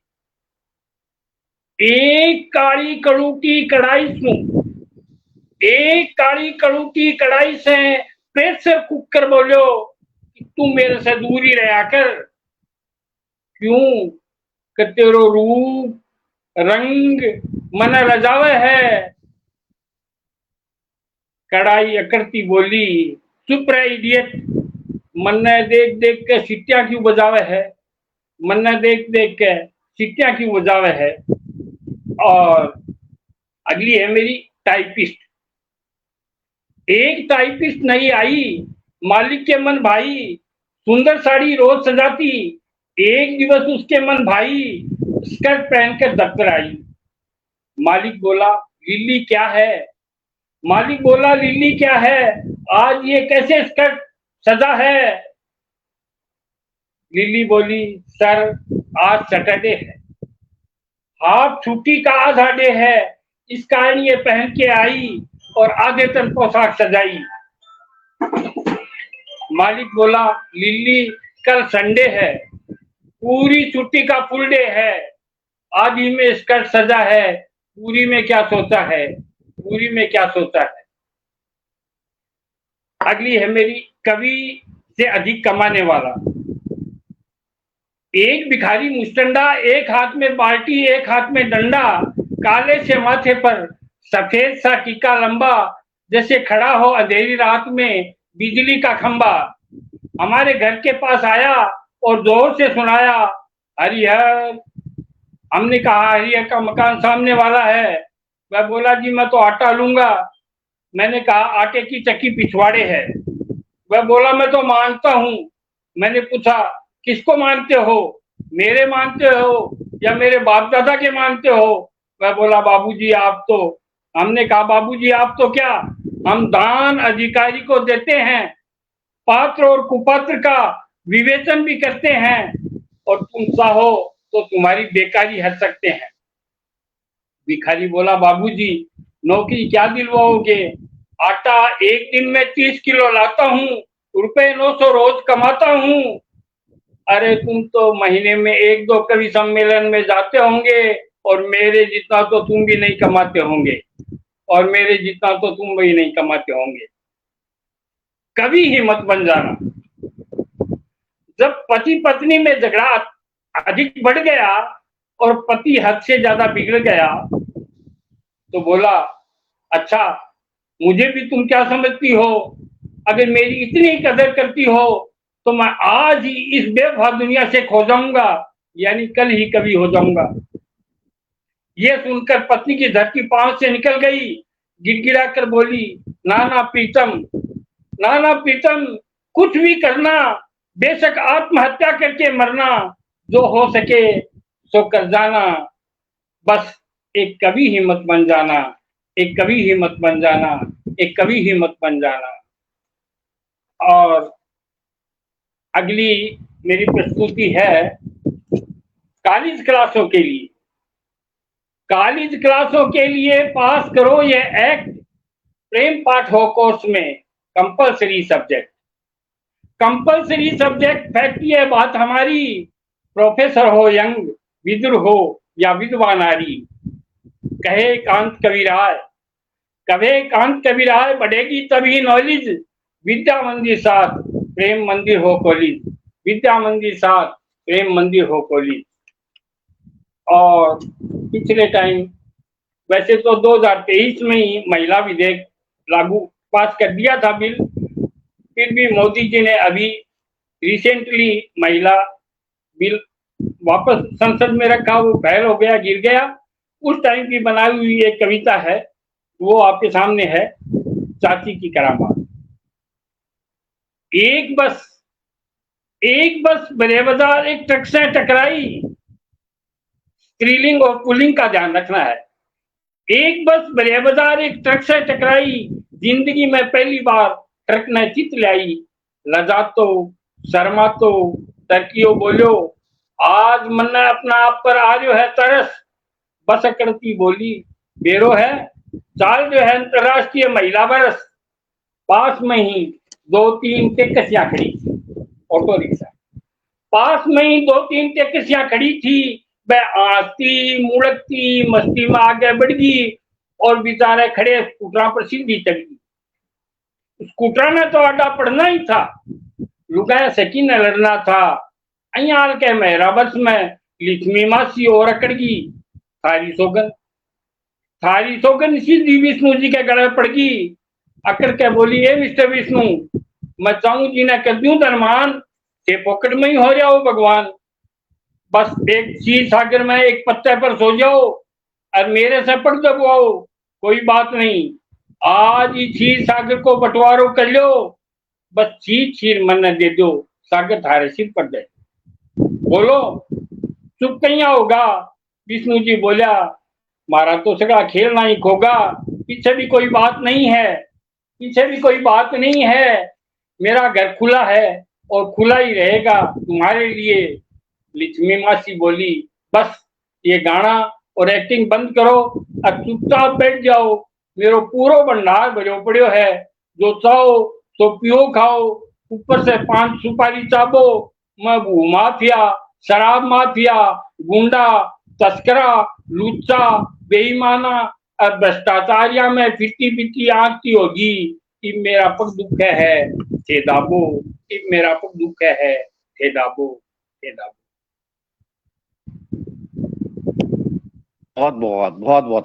एक काली कड़ू की कढ़ाई से, एक काली कड़ू की कढ़ाई से प्रेशर कुकर बोलो कि तू मेरे से दूरी रहा कर। क्यों कि तेरो रूप रंग मन रजावे है। कढ़ाई अकड़ती बोली, चुप रहे इडियट, मन ने देख देख के सीटियां क्यों बजावे है, मन ने देख देख के सीटियां क्यों बजावे है। और अगली है मेरी टाइपिस्ट। एक टाइपिस्ट नहीं आई, मालिक के मन भाई, सुंदर साड़ी रोज सजाती। एक दिवस उसके मन भाई, स्कर्ट पहनकर दफ्तर आई। मालिक बोला लिल्ली क्या है, मालिक बोला लिल्ली क्या है, आज ये कैसे स्कर्ट सजा है। लिल्ली बोली सर आज सैटरडे है, हाफ छुट्टी का आधा डे है, इस कारण ये पहन के आई और आधे तन पोशाक सजाई। मालिक बोला लिल्ली कल संडे है, पूरी छुट्टी का फुल डे है, आधी में स्कर्ट सजा है, पूरी में क्या सोचा है, पूरी में क्या सोचा है। अगली है मेरी कवि से अधिक कमाने वाला। एक भिखारी मुस्टंडा, एक हाथ में बाल्टी एक हाथ में डंडा, काले से माथे पर सफेद सा टीका लंबा, जैसे खड़ा हो अंधेरी रात में बिजली का खंबा। हमारे घर के पास आया और जोर से सुनाया, हरिहर। हमने कहा, हरिहर का मकान सामने वाला है। वह बोला, जी मैं तो आटा लूंगा। मैंने कहा, आटे की चक्की पिछवाड़े है। वह बोला, मैं तो मानता हूँ। मैंने पूछा, किसको मानते हो, मेरे मानते हो या मेरे बाप दादा के मानते हो? वह बोला, बाबूजी आप तो। हमने कहा, बाबूजी आप तो क्या, हम दान अधिकारी को देते हैं, पात्र और कुपात्र का विवेचन भी करते हैं, और तुम चाहो तो तुम्हारी बेकारी हट सकते हैं। भिखारी बोला, बाबूजी नौकरी क्या दिलवाओगे? आटा एक दिन में 30 किलो लाता हूँ, रुपए 900 रोज कमाता हूँ। अरे तुम तो महीने में 1-2 कवि सम्मेलन में जाते होंगे, और मेरे जितना तो तुम भी नहीं कमाते होंगे, और मेरे जितना तो तुम भी नहीं कमाते होंगे। कभी ही मत बन जाना। जब पति पत्नी में झगड़ा अधिक बढ़ गया और पति हद से ज्यादा बिगड़ गया, तो बोला, अच्छा मुझे भी तुम क्या समझती हो? अगर मेरी इतनी कदर करती हो तो मैं आज ही इस बेवफा दुनिया से खो जाऊंगा, यानी कल ही कभी हो जाऊंगा। यह सुनकर पत्नी की धरती पांव से निकल गई, गिड़गिड़ा कर बोली, नाना प्रीतम, नाना प्रीतम, कुछ भी करना, बेशक आत्महत्या करके मरना, जो हो सके सो कर जाना, बस एक कवि ही मत बन जाना, एक कवि ही मत बन जाना, एक कवि ही मत बन जाना। और अगली मेरी प्रस्तुति है कॉलेज क्लासों के लिए। कॉलेज क्लासों के लिए पास करो ये एक्ट, प्रेम पाठ हो कोर्स में compulsory subject. Compulsory subject fact ये बात हमारी, प्रोफेसर हो यंग, विदुर हो या विधवा नारी। कहे कांत कविराय, कहे कांत कविराय, बढ़ेगी तभी नॉलेज, विद्या मंदिर साथ प्रेम मंदिर हो कॉलेज, विद्या मंदिर साथ प्रेम मंदिर हो कॉलेज। और पिछले टाइम, वैसे तो 2023 में ही महिला विधेयक लागू पास कर दिया था बिल, फिर भी मोदी जी ने अभी रिसेंटली महिला बिल वापस संसद में रखा, वो फेल हो गया, गिर गया। उस टाइम की बनाई हुई एक कविता है, वो आपके सामने है, चाची की करामात। एक बस बड़े बाजार एक ट्रक से टकराई, स्त्रीलिंग और पुल्लिंग का ध्यान रखना है। एक बस बड़े बाजार एक ट्रक से टकराई, जिंदगी में पहली बार ट्रक ने चित लाई। लजातो शर्मातो तरकियो बोलो, आज मन ने अपना आप पर आ रहा है तरस। बस करती बोली, बेरो है, चाल जो है अंतरराष्ट्रीय महिला बरस। पास में ही 2-3 टैक्सियां खड़ी थी, ऑटो रिक्शा। पास में ही 2-3 टैक्सियां खड़ी थी, वह आंसती मुड़कती मस्ती में आगे बढ़ गई, और बेचारे खड़े स्कूटरा पर सीधी चढ़ गई। स्कूटरा ने तो आटा पड़ना ही था, लुगाया सकी ने लड़ना था। अयाल के मेहरा बस में लिखमी मासी और अकड़ गई, थारी सोगन सीधी विष्णु जी के गले पड़ गई। अकड़ के बोली, ए मिस्टर विष्णु, मैं चाहूं जी ने कर दूं दरमान, ते पॉकेट में ही हो जाओ भगवान। बस एक क्षीर सागर में एक पत्ते पर सो जाओ और मेरे से पढ़ दबवाओ, कोई बात नहीं, आज ही क्षीर सागर को बंटवारो कर लो, बस क्षीर मन ने दे दो, सागर थारे सिर पर जाए। बोलो चुप कहीं होगा? विष्णु जी बोलिया, मारा तो सगड़ा खेल नहीं खोगा, पीछे भी कोई बात नहीं है, पीछे भी कोई बात नहीं है, मेरा घर खुला है और खुला ही रहेगा तुम्हारे लिए। लक्ष्मी मासी बोली, बस ये गाना और एक्टिंग बंद करो और चुपचाप बैठ जाओ, मेरो पूरो भंडार भरो पड़ो है, जो चाहो तो पियो खाओ, ऊपर से 5 सुपारी चाबो। मैं भू माफिया, शराब माफिया, गुंडा, तस्करा, लुच्चा, बेईमाना और भ्रष्टाचारिया में फिरती फिरती आंखती होगी। इब मेरा पग दुख है थे दाबो, इब मेरा पग दुख है थे दाबो, थे दाबो।
बहुत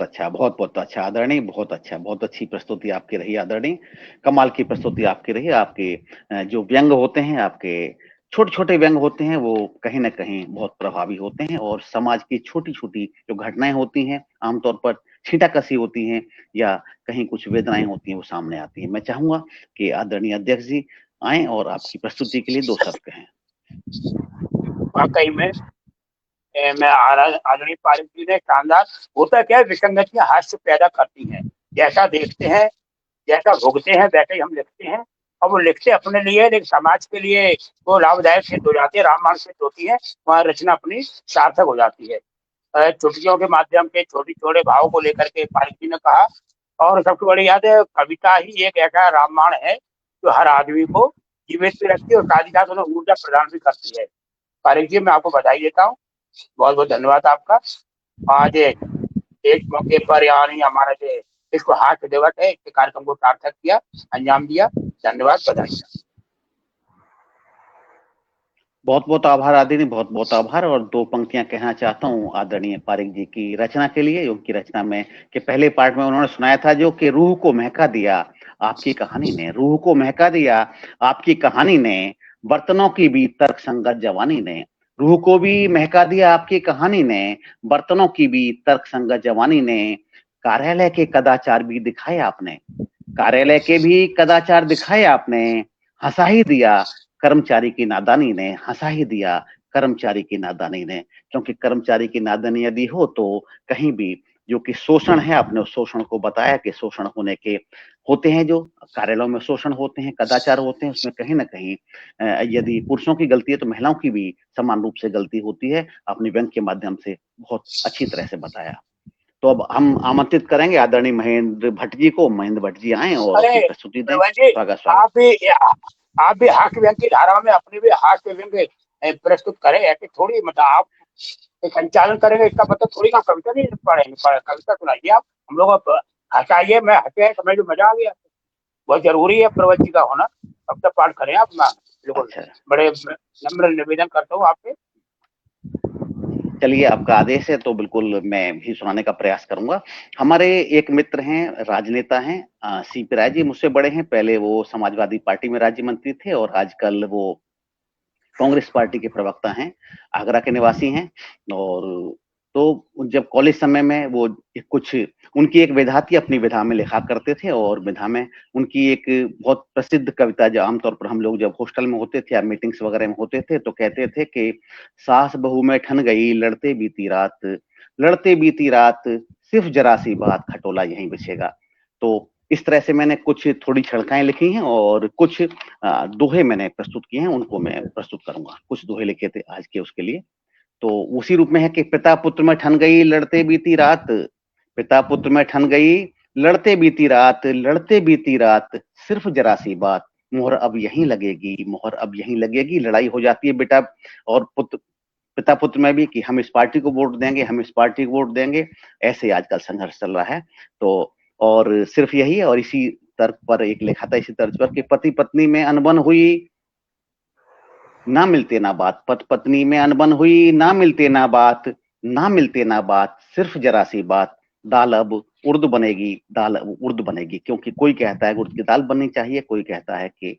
अच्छा आदरणीय, बहुत अच्छा, बहुत अच्छी प्रस्तुति आपकी रही आदरणीय। कमाल की प्रस्तुति आपकी रही। आपके जो व्यंग होते हैं, आपके छोटे-छोटे व्यंग होते हैं, वो कहीं न कहीं बहुत प्रभावी होते हैं और समाज की छोटी-छोटी जो घटनाएँ होती हैं, आमतौर पर छींटा-कसी होती हैं या कहीं कुछ वेदनाएँ होती हैं, वो सामने आती हैं। मैं चाहूँगा कि आदरणीय अध्यक्ष जी आएँ और आपकी प्रस्तुति के लिए 2 शब्द कहें।
वाकई में मैं आदरणीय पारिक जी ने शानदार। होता क्या है, विसंगतियां हास्य पैदा करती हैं। जैसा देखते हैं, जैसा भोगते हैं, वैसे ही हम लिखते हैं। और वो लिखते अपने लिए, लेकिन समाज के लिए वो लाभदायक सिद्ध हो जाती है, रामबाण सिद्ध होती है। वहाँ रचना अपनी सार्थक हो जाती है। चुटकियों के माध्यम से छोटे छोटे भाव को लेकर के पारिक जी ने कहा। और सबसे बड़ी याद है, कविता ही एक ऐसा रामबाण है जो हर आदमी को जीवित भी रखती है और साथ ही साथ उन्हें ऊर्जा प्रदान भी करती है। पारिक जी, मैं आपको बधाई देता हूँ। बहुत बहुत धन्यवाद आपका। आज एक मौके पर यानी हमारा जो इसको हास्य दिवस है, इस कार्यक्रम को सार्थक किया, अंजाम दिया। धन्यवाद, बधाई।
बहुत आभार आदरणीय, बहुत आभार। और 2 पंक्तियां कहना चाहता हूँ आदरणीय पारिक जी की रचना के लिए। उनकी रचना में के पहले पार्ट में उन्होंने सुनाया था जो कि रूह को महका दिया आपकी कहानी ने, रूह को महका दिया आपकी कहानी ने, बर्तनों की भी तर्क संगत जवानी ने। रूह को भी महका दिया आपकी कहानी ने, बर्तनों की भी तर्क संगत जवानी ने। कार्यालय के कदाचार भी दिखाए आपने, कार्यालय के भी कदाचार दिखाए आपने। हंसा ही दिया कर्मचारी की नादानी ने, हंसा ही दिया कर्मचारी की नादानी ने। क्योंकि कर्मचारी की नादानी यदि हो तो कहीं भी जो कि शोषण है, आपने उस शोषण को बताया कि शोषण होने के होते हैं, जो कार्यालयों में शोषण होते हैं, कदाचार होते हैं, उसमें कहीं ना कहीं यदि पुरुषों की गलती है तो महिलाओं की भी समान रूप से गलती होती है। आपने व्यंग के माध्यम से बहुत अच्छी तरह से बताया। तो अब हम आमंत्रित करेंगे आदरणीय महेंद्र भट्ट जी को। महेंद्र भट्ट जी आए और अपनी
अरे
प्रस्तुति दें।
जी,
स्वागत।
आप भी हास्य व्यंग की धारा में अपने भी हास्य व्यंग प्रस्तुत करें। ऐसे थोड़ी, मतलब आप संचालन करेंगे इसका मतलब थोड़ी ना कविता नहीं पढ़ेंगे। कविता सुनाइए आप, हम लोग हंसाइए। मैं हंसे समझ मजा आ गया। बहुत जरूरी है प्रवृत्ति का होना। कविता पाठ करें आप। बिल्कुल।
अच्छा,
बड़े नम्र निवेदन करता हूँ आपसे।
चलिए आपका आदेश है तो बिल्कुल मैं भी सुनाने का प्रयास करूंगा। हमारे एक मित्र हैं, राजनेता हैं, सीपी राय जी, मुझसे बड़े हैं। पहले वो समाजवादी पार्टी में राज्य मंत्री थे और आजकल वो कांग्रेस पार्टी के प्रवक्ता हैं, आगरा के निवासी हैं। और तो जब कॉलेज समय में वो कुछ उनकी एक विधा थी, अपनी विधा में लिखा करते थे और विधा में उनकी एक बहुत प्रसिद्ध कविता, जो आमतौर पर हम लोग जब हॉस्टल में होते थे या मीटिंग्स वगैरह में होते थे तो कहते थे कि सास बहू में ठन गई लड़ते बीती रात, सिर्फ जरा सी बात खटोला यहीं बिछेगा। तो इस तरह से मैंने कुछ थोड़ी छड़काएं लिखी हैं और कुछ दोहे मैंने प्रस्तुत किए हैं, उनको मैं प्रस्तुत करूंगा। कुछ दोहे लिखे थे आज के उसके लिए। तो उसी रूप में है कि पिता पुत्र में ठन गई लड़ते बीती रात, पिता पुत्र में ठन गई लड़ते बीती रात, सिर्फ जरा सी बात, मोहर अब यहीं लगेगी। लड़ाई हो जाती है बेटा और पिता पुत्र में भी कि हम इस पार्टी को वोट देंगे, ऐसे आजकल संघर्ष चल रहा है। तो और सिर्फ यही है। और इसी तर्क पर एक लिखा था, इसी तर्ज पर कि पति पत्नी में अनबन हुई ना मिलते ना बात, पति पत्नी में अनबन हुई ना मिलते ना बात, सिर्फ जरा सी बात, दाल अब उर्द बनेगी। क्योंकि कोई कहता है उर्द की दाल बननी चाहिए, कोई कहता है कि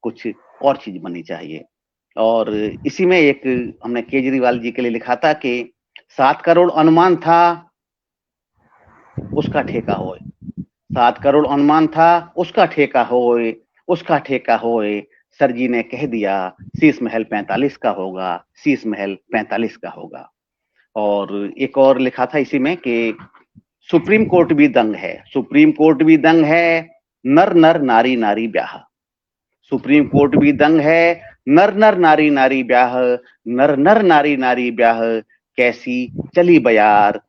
कुछ और चीज बननी चाहिए। और इसी में एक हमने केजरीवाल जी के लिए लिखा था कि 7 करोड़ अनुमान था उसका ठेका होए, 7 करोड़ अनुमान था उसका ठेका होए, सर जी ने कह दिया शीश महल 45 का होगा। और एक और लिखा था इसी में कि सुप्रीम कोर्ट भी दंग है, नर नर नारी नारी ब्याह। सुप्रीम कोर्ट भी दंग है, नर नर नारी नारी ब्याह, कैसी चली बयार,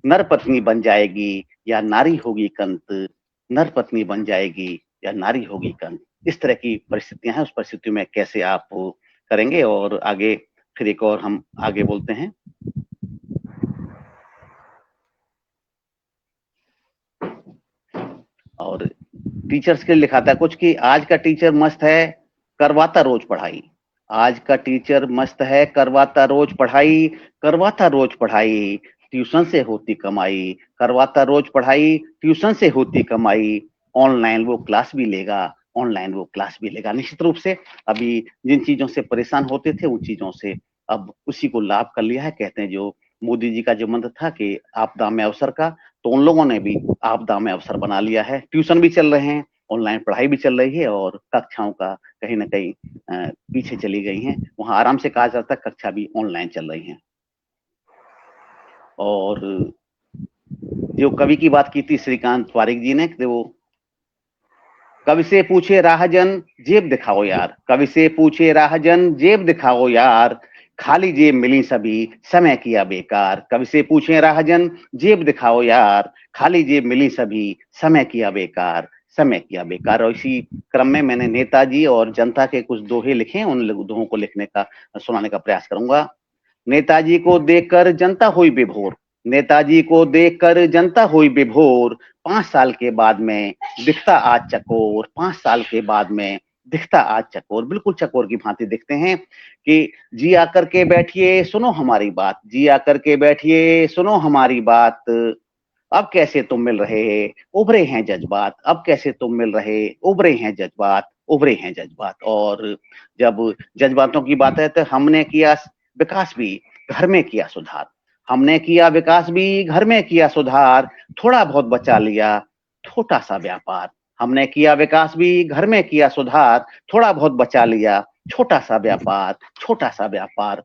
नर पत्नी बन जाएगी या नारी होगी कंत। इस तरह की परिस्थितियां हैं। उस परिस्थिति में कैसे आप करेंगे और आगे फिर एक और हम आगे बोलते हैं। और टीचर्स के लिए लिखा था कुछ कि आज का टीचर मस्त है करवाता रोज पढ़ाई, करवाता रोज पढ़ाई, ट्यूशन से होती कमाई, करवाता रोज पढ़ाई, ट्यूशन से होती कमाई, ऑनलाइन वो क्लास भी लेगा, ऑनलाइन वो क्लास भी लेगा। निश्चित रूप से अभी जिन चीजों से परेशान होते थे उन चीजों से अब उसी को लाभ कर लिया है। कहते हैं जो मोदी जी का जो मंत्र था कि आपदा में अवसर का, तो उन लोगों ने भी आपदा में अवसर बना लिया है। ट्यूशन भी चल रहे हैं, ऑनलाइन पढ़ाई भी चल रही है और कक्षाओं का कहीं ना कहीं पीछे चली गई हैं। वहां आराम से कहा जाता है कक्षा भी ऑनलाइन चल रही हैं। और जो कवि की बात की थी श्रीकांत पारिक जी ने, वो कवि से पूछे राहजन जेब दिखाओ यार, कवि से पूछे राहजन जेब दिखाओ यार, खाली जेब मिली सभी समय किया बेकार। कवि से पूछे राहजन जेब दिखाओ यार, खाली जेब मिली सभी समय किया बेकार, समय किया बेकार। और इसी क्रम में मैंने नेताजी और जनता के कुछ दोहे लिखे हैं, उन दोहों को लिखने का सुनाने का प्रयास करूंगा। नेताजी को देखकर जनता हुई विभोर, नेताजी को देखकर जनता हुई विभोर, 5 साल के बाद में दिखता आज चकोर, 5 साल के बाद में दिखता आज चकोर। बिल्कुल चकोर की भांति दिखते हैं कि जी आकर के बैठिए सुनो हमारी बात, जी आकर के बैठिए सुनो हमारी बात, अब कैसे तुम मिल रहे उभरे हैं जज्बात, अब कैसे तुम मिल रहे उभरे हैं जज्बात, उभरे हैं जज्बात। और जब जज्बातों की बात है तो हमने किया विकास भी घर में किया सुधार, हमने किया विकास भी घर में किया सुधार, थोड़ा बहुत बचा लिया छोटा सा व्यापार, हमने किया विकास भी घर में किया सुधार, थोड़ा बहुत बचा लिया छोटा सा व्यापार, छोटा सा व्यापार।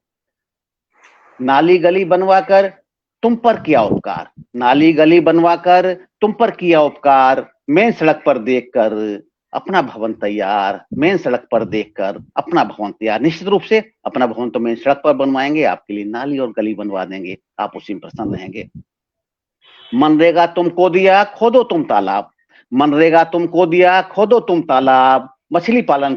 नाली गली बनवाकर तुम पर किया उपकार, नाली गली बनवाकर तुम पर किया उपकार, मेन सड़क पर देखकर अपना भवन तैयार, मेन सड़क पर देखकर अपना भवन तैयार। निश्चित रूप से अपना भवन तो मेन सड़क पर बनवाएंगे, आपके लिए नाली और गली बनवा देंगे, आप उसी में प्रसन्न रहेंगे। मनरेगा तुमको दिया खोदो तुम तालाब, मनरेगा तुमको दिया खोदो तुम तालाब, मछली पालन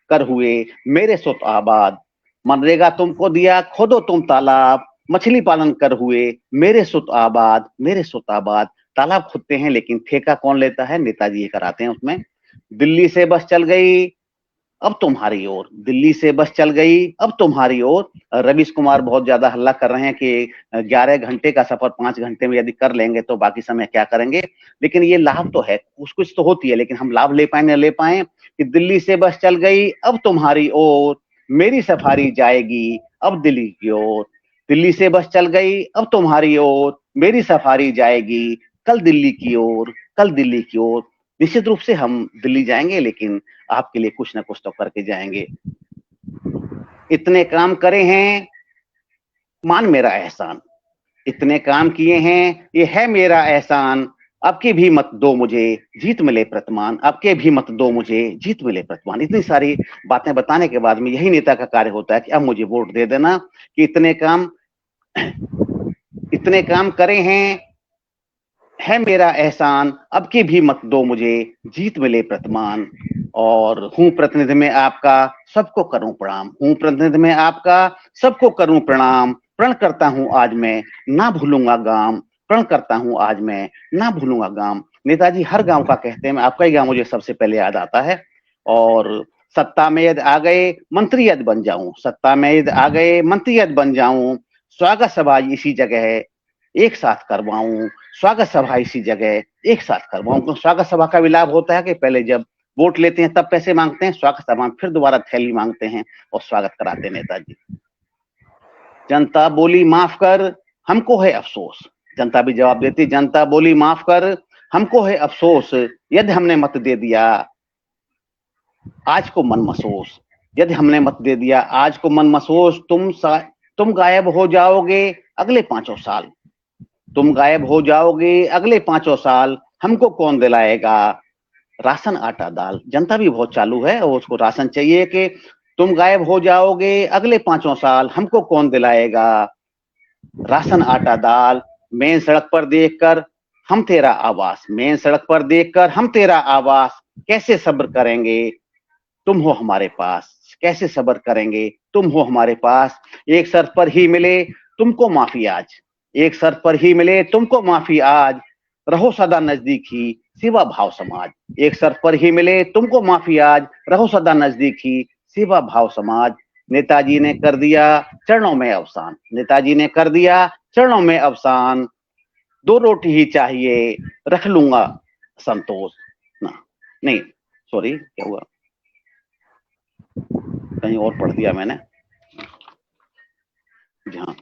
कर हुए मेरे सुत आबाद, मनरेगा तुमको दिया खोदो तुम तालाब, मछली पालन कर हुए मेरे सुत आबाद, मेरे सुत आबाद। तालाब खुदते हैं लेकिन ठेका कौन लेता है? नेताजी कराते हैं उसमें। दिल्ली से बस चल गई अब तुम्हारी ओर, दिल्ली से बस चल गई अब तुम्हारी ओर। रवीश कुमार बहुत ज्यादा हल्ला कर रहे हैं कि 11 घंटे का सफर 5 घंटे में यदि कर लेंगे तो बाकी समय क्या करेंगे। लेकिन ये लाभ तो है, कुछ तो होती है, लेकिन हम लाभ ले पाए न ले पाए कि दिल्ली से बस चल गई अब तुम्हारी ओर, मेरी सफारी जाएगी अब दिल्ली की ओर, दिल्ली से बस चल गई अब तुम्हारी ओर, मेरी सफारी जाएगी कल दिल्ली की ओर, कल दिल्ली की ओर। निश्चित रूप से हम दिल्ली जाएंगे लेकिन आपके लिए कुछ ना कुछ तो करके जाएंगे। इतने काम करे हैं मान मेरा एहसान, इतने काम किए हैं ये है मेरा एहसान, अब की भी मत दो मुझे जीत मिले प्रतिमान, अब के भी मत दो मुझे जीत मिले प्रतिमान। इतनी सारी बातें बताने के बाद में यही नेता का कार्य होता है कि अब मुझे वोट दे देना कि इतने काम करे हैं है मेरा एहसान, अब की भी मत दो मुझे जीत मिले प्रतिमान। और हूं प्रतिनिधि में आपका सबको करूं प्रणाम, हूं प्रतिनिधि में आपका सबको करूं प्रणाम, प्रण करता हूं आज मैं ना भूलूंगा गांव, प्रण करता हूं आज मैं ना भूलूंगा गांव। नेताजी हर गांव का कहते हैं, आपका ही गांव मुझे सबसे पहले याद आता है। और सत्ता में यदि आ गए मंत्री यदि बन जाऊं, सत्ता में यदि आ गए मंत्री यदि बन जाऊं, स्वागत सभा इसी जगह एक साथ करवाऊं, स्वागत सभा इसी जगह एक साथ करवाऊं। स्वागत सभा का भी लाभ होता है कि पहले जब वोट लेते हैं तब पैसे मांगते हैं, स्वागत सभा में फिर दोबारा थैली मांगते हैं और स्वागत कराते हैं नेताजी। जनता बोली माफ कर हमको है अफसोस, जनता भी जवाब देती, जनता बोली माफ कर हमको है अफसोस, यदि हमने मत दे दिया आज को मन महसूस, यदि हमने मत दे दिया आज को मन महसूस, तुम गायब हो जाओगे अगले 5 साल, तुम गायब हो जाओगे अगले 5 साल, हमको कौन दिलाएगा राशन आटा दाल। जनता भी बहुत चालू है और उसको राशन चाहिए कि तुम गायब हो जाओगे अगले 5 साल, हमको कौन दिलाएगा राशन आटा दाल। मेन सड़क पर देखकर हम तेरा आवास, मेन सड़क पर देखकर हम तेरा आवास, कैसे सब्र करेंगे तुम हो हमारे पास, कैसे सब्र करेंगे तुम हो हमारे पास। एक शर्त पर ही मिले तुमको माफी आज, एक शर्त पर ही मिले तुमको माफी आज, रहो सदा नजदीक ही सेवा भाव समाज। एक शर्त पर ही मिले तुमको माफी आज, रहो सदा नजदीक ही सेवा भाव समाज। नेताजी ने कर दिया चरणों में अवसान, नेताजी ने कर दिया चरणों में अवसान, 2 रोटी ही चाहिए रख लूंगा संतोष ना, नहीं सॉरी क्या हुआ, कहीं और पढ़ दिया मैंने, हाँ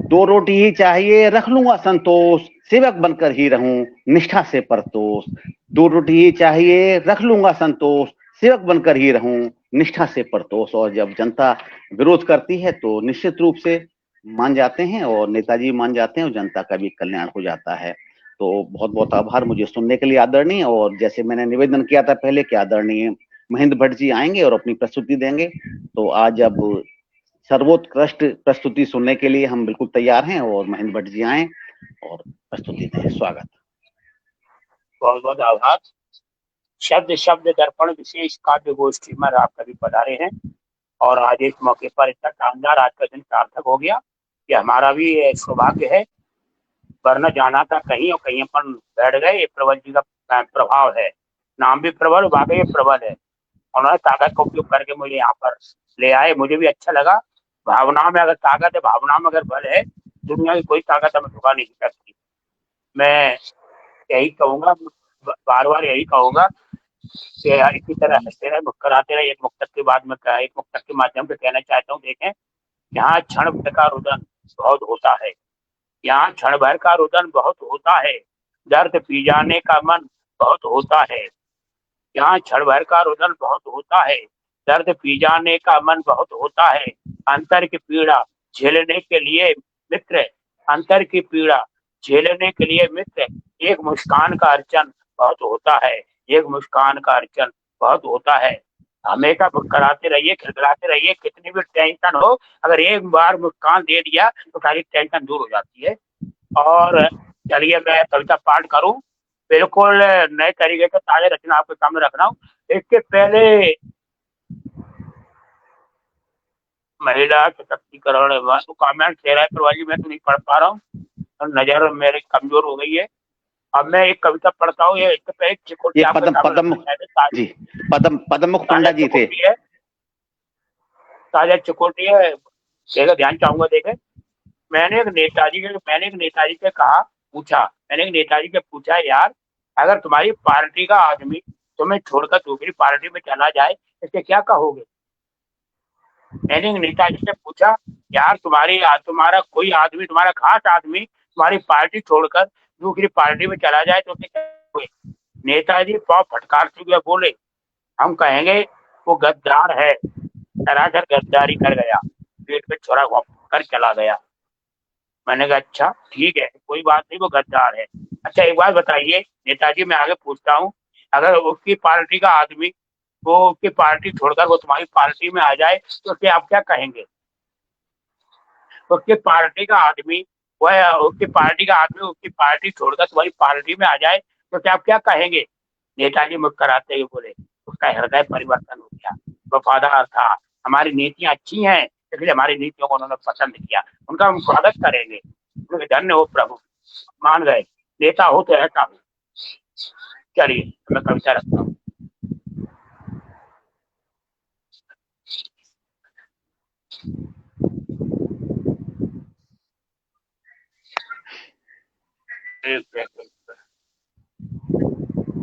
2 रोटी ही चाहिए रख लूंगा संतोष, सेवक बनकर ही रहूं निष्ठा से परतोष, 2 रोटी ही चाहिए रख लूंगा संतोष, सेवक बनकर ही रहूं निष्ठा से परतोष। और जब जनता विरोध करती है तो निश्चित रूप से मान जाते हैं और नेताजी मान जाते हैं और जनता का भी कल्याण हो जाता है। तो बहुत बहुत आभार मुझे सुनने के लिए आदरणीय। और जैसे मैंने निवेदन किया था पहले कि आदरणीय महेंद्र भट्ट जी आएंगे और अपनी प्रस्तुति देंगे, तो आज अब सर्वोत्कृष्ट प्रस्तुति सुनने के लिए हम बिल्कुल तैयार हैं और महेंद्र भट्ट जी आए और प्रस्तुति दें। स्वागत।
बहुत बहुत आभार। शब्द शब्द दर्पण विशेष काव्य गोष्ठी में आप कभी पधारे हैं और आज इस मौके पर इतना शानदार आज का दिन सार्थक हो गया कि हमारा भी सौभाग्य है, वरना जाना था कहीं और कहीं अपन बैठ गए। प्रबल जी का प्रभाव है, नाम भी प्रबल, वाकई प्रबल है। उन्होंने ताकत का उपयोग करके मुझे यहाँ पर ले आए, मुझे भी अच्छा लगा। भावना में अगर ताकत है, भावना में अगर बल है, दुनिया की कोई ताकत हमें ठुका नहीं सकती। मैं यही कहूंगा, बार बार यही कहूंगा कि इसी तरह हंसते रहे, मुस्कराते रहे। एक मुक्तक के बाद में एक मुक्तक के माध्यम से कहना चाहता हूँ, देखें यहाँ क्षण भर का रुदन बहुत होता है, यहाँ क्षण भर का रुदन बहुत होता है, दर्द पी जाने का मन बहुत होता है। यहाँ क्षण भर का रुदन बहुत होता है, दर्द पी जाने का मन बहुत होता है। अंतर की पीड़ा झेलने के लिए मित्र, अंतर की पीड़ा झेलने के लिए मित्र, एक मुस्कान का अर्चन बहुत होता है, एक मुस्कान का अर्चन बहुत होता है। हमेशा मुस्कराते रहिए, खिलखिलाते रहिए, कितनी भी टेंशन हो, अगर एक बार मुस्कान दे दिया तो सारी टेंशन दूर हो जाती है। और चलिए मैं कविता पाठ करूं, बिल्कुल नए तरीके का ताजा रचना आपके सामने रख रहा हूँ। इसके पहले महिला सशक्तिकरण कमेंट दे रहा है प्रवाजी, मैं तो नहीं पढ़ पा रहा हूँ, नजर मेरी कमजोर हो गई है। अब मैं एक कविता पढ़ता हूँ। ये
पदमुख पंडा जी थे,
ताजा चकोटी है, देखो ध्यान चाहूंगा। देखे, मैंने एक नेताजी से कहा, पूछा, मैंने एक नेताजी से पूछा, यार अगर तुम्हारी पार्टी का आदमी तुम्हें छोड़कर दूसरी पार्टी में चला जाए, इससे क्या कहोगे? मैंने एक नेताजी से पूछा, यार तुम्हारा कोई आदमी, तुम्हारा खास आदमी तुम्हारी पार्टी छोड़कर दूसरी पार्टी में चला जाए तो क्या कहोगे? नेताजी पाव फटकारते हुए बोले, हम कहेंगे वो गद्दार है, सरासर गद्दारी कर गया, पेट पे छोरा कर चला गया। मैंने कहा अच्छा ठीक है, कोई बात नहीं, वो गद्दार है। अच्छा एक बात बताइए नेताजी, मैं आगे पूछता हूँ, अगर उसकी पार्टी का आदमी वो उसकी पार्टी छोड़कर वो तुम्हारी पार्टी में आ जाए तो क्या आप क्या कहेंगे? उसकी पार्टी का आदमी उसकी पार्टी छोड़कर तुम्हारी पार्टी में आ जाए तो क्या आप क्या कहेंगे? नेताजी मुस्कुराते हुए बोले, उसका हृदय परिवर्तन हो गया, वफादार था, हमारी नीतियां अच्छी हैं, इसलिए हमारी नीतियों को उन्होंने पसंद किया, उनका हम स्वागत करेंगे, धन्य हो प्रभु, मान गए, नेता हो तो ऐसा हो। चलिए मैं कविता रखता हूँ।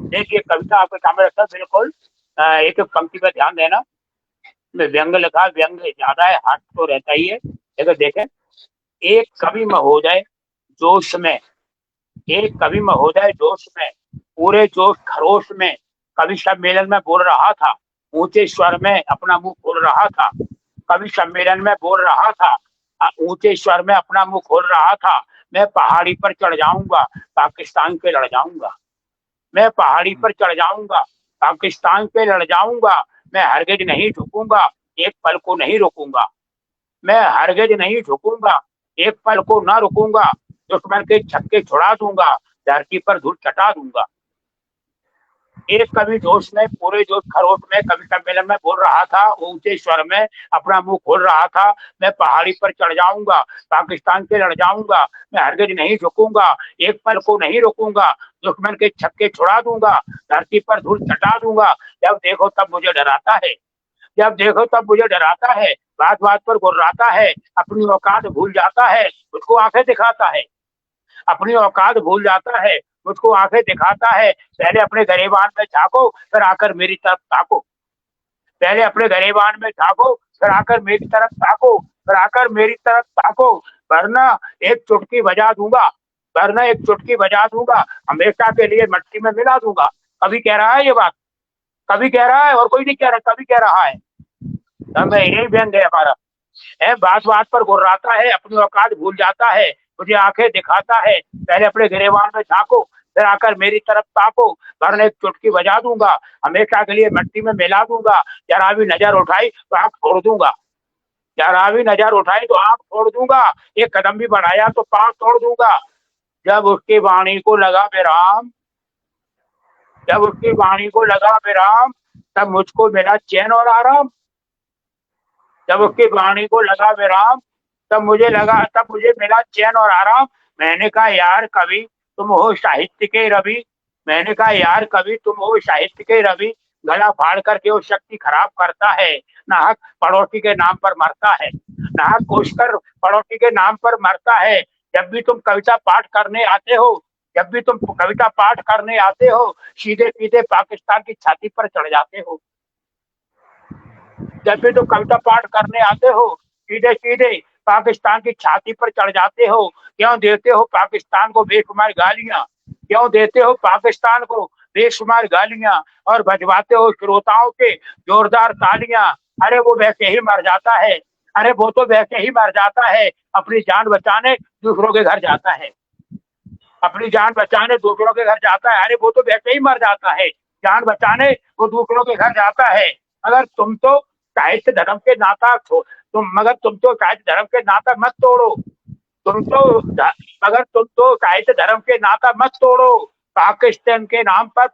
देखिए कविता आपके सामने रखता, बिल्कुल एक पंक्ति पर ध्यान देना। व्यंग लिखा, व्यंग ज्यादा है, हाथ तो रहता ही है। लेकिन देखें, एक कवि महोदय जोश में, एक कवि महोदय जोश में, पूरे जोश खरोश में कवि सम्मेलन में बोल रहा था, ऊंचे स्वर में अपना मुंह खोल रहा था, कवि सम्मेलन में बोल रहा था, ऊंचे स्वर में अपना मुंह खोल रहा था, मैं पहाड़ी पर चढ़ जाऊंगा, पाकिस्तान पे लड़ जाऊंगा, मैं पहाड़ी पर चढ़ जाऊंगा, पाकिस्तान पे लड़ जाऊंगा, मैं हरगिज नहीं झुकूंगा, एक पल को नहीं रुकूंगा, मैं हरगिज नहीं झुकूंगा, एक पल को ना रुकूंगा, दुश्मन के छक्के छुड़ा दूंगा, धरती पर धूल चटा दूंगा। एक कवि जोश में, पूरे जोश खरोश में कवि सम्मेलन में बोल रहा था, ऊंचे स्वर में अपना मुंह खोल रहा था, मैं पहाड़ी पर चढ़ जाऊंगा, पाकिस्तान से लड़ जाऊंगा, मैं हरगिज नहीं झुकूंगा, एक पल को नहीं रुकूंगा, दुश्मन के छक्के छुड़ा दूंगा, धरती पर धूल चटा दूंगा, जब देखो तब मुझे डराता है, जब देखो तब मुझे डराता है, बात बात पर गुर्राता है, अपनी औकात भूल जाता है, मुझको आंखें दिखाता है, अपनी औकात भूल जाता है, मुझको आंखें दिखाता है। पहले अपने गरेबान में झांको, फिर आकर मेरी तरफ ताको, पहले अपने गरेबान में झांको, फिर आकर मेरी तरफ ताको, फिर आकर मेरी तरफ ताको, वरना एक चुटकी बजा दूंगा, वरना एक चुटकी बजा दूंगा, हमेशा के लिए मट्टी में मिला दूंगा। कभी कह रहा है ये बात, कभी कह रहा है, और कोई नहीं कह रहा, कभी कह रहा है। हमें यही व्यंग है हमारा, है बात बात पर गुर्राता है, अपनी औकात भूल जाता है, मुझे आंखें दिखाता है। पहले अपने गिरेबान में झांको, फिर आकर मेरी तरफ ताको, वरना एक चुटकी बजा दूंगा, हमेशा के लिए मिट्टी में मिला दूंगा। जरा भी नजर उठाई तो आंख फोड़ दूंगा, जरा भी नजर उठाई तो आंख फोड़ दूंगा, एक कदम भी बढ़ाया तो पांव तोड़ दूंगा। जब उसकी वाणी को लगा विराम, जब उसकी वाणी को लगा विराम, तब मुझको मिला चैन और आराम। जब उसकी वाणी को लगा विराम, तब मुझे मिला चैन और आराम। मैंने कहा यार कवि तुम हो साहित्य के रवि, मैंने कहा यार कवि तुम हो साहित्य के रवि, गला फाड़ करके वो शक्ति खराब करता है, नाहक पड़ोसी के नाम पर मरता है, नाहक कोशकर पड़ोसी के नाम पर मरता है। जब भी तुम कविता पाठ करने आते हो, जब भी तुम कविता पाठ करने आते हो, सीधे सीधे पाकिस्तान की छाती पर चढ़ जाते हो। जब भी तुम कविता पाठ करने आते हो, सीधे सीधे पाकिस्तान की छाती पर चढ़ जाते हो। क्यों देते हो पाकिस्तान को बेशुमार गालियां, क्यों देते हो पाकिस्तान को बेशुमार गालियां, और बजवाते हो श्रोताओं के जोरदार तालियां। अरे वो वैसे ही मर जाता है, अरे वो तो वैसे ही मर जाता है, अपनी जान बचाने दूसरों के घर जाता है, अपनी जान बचाने दूसरों के घर जाता है। अरे वो तो वैसे ही मर जाता है, जान बचाने वो दूसरों के घर जाता है। अगर तुम तो साहित्य धर्म के नाता मगर तुम तो साहित्य धर्म के नाता मत तोड़ो, मगर तुम तो साहित्य धर्म के नाता मत तोड़ो। पाकिस्तान के नाम पर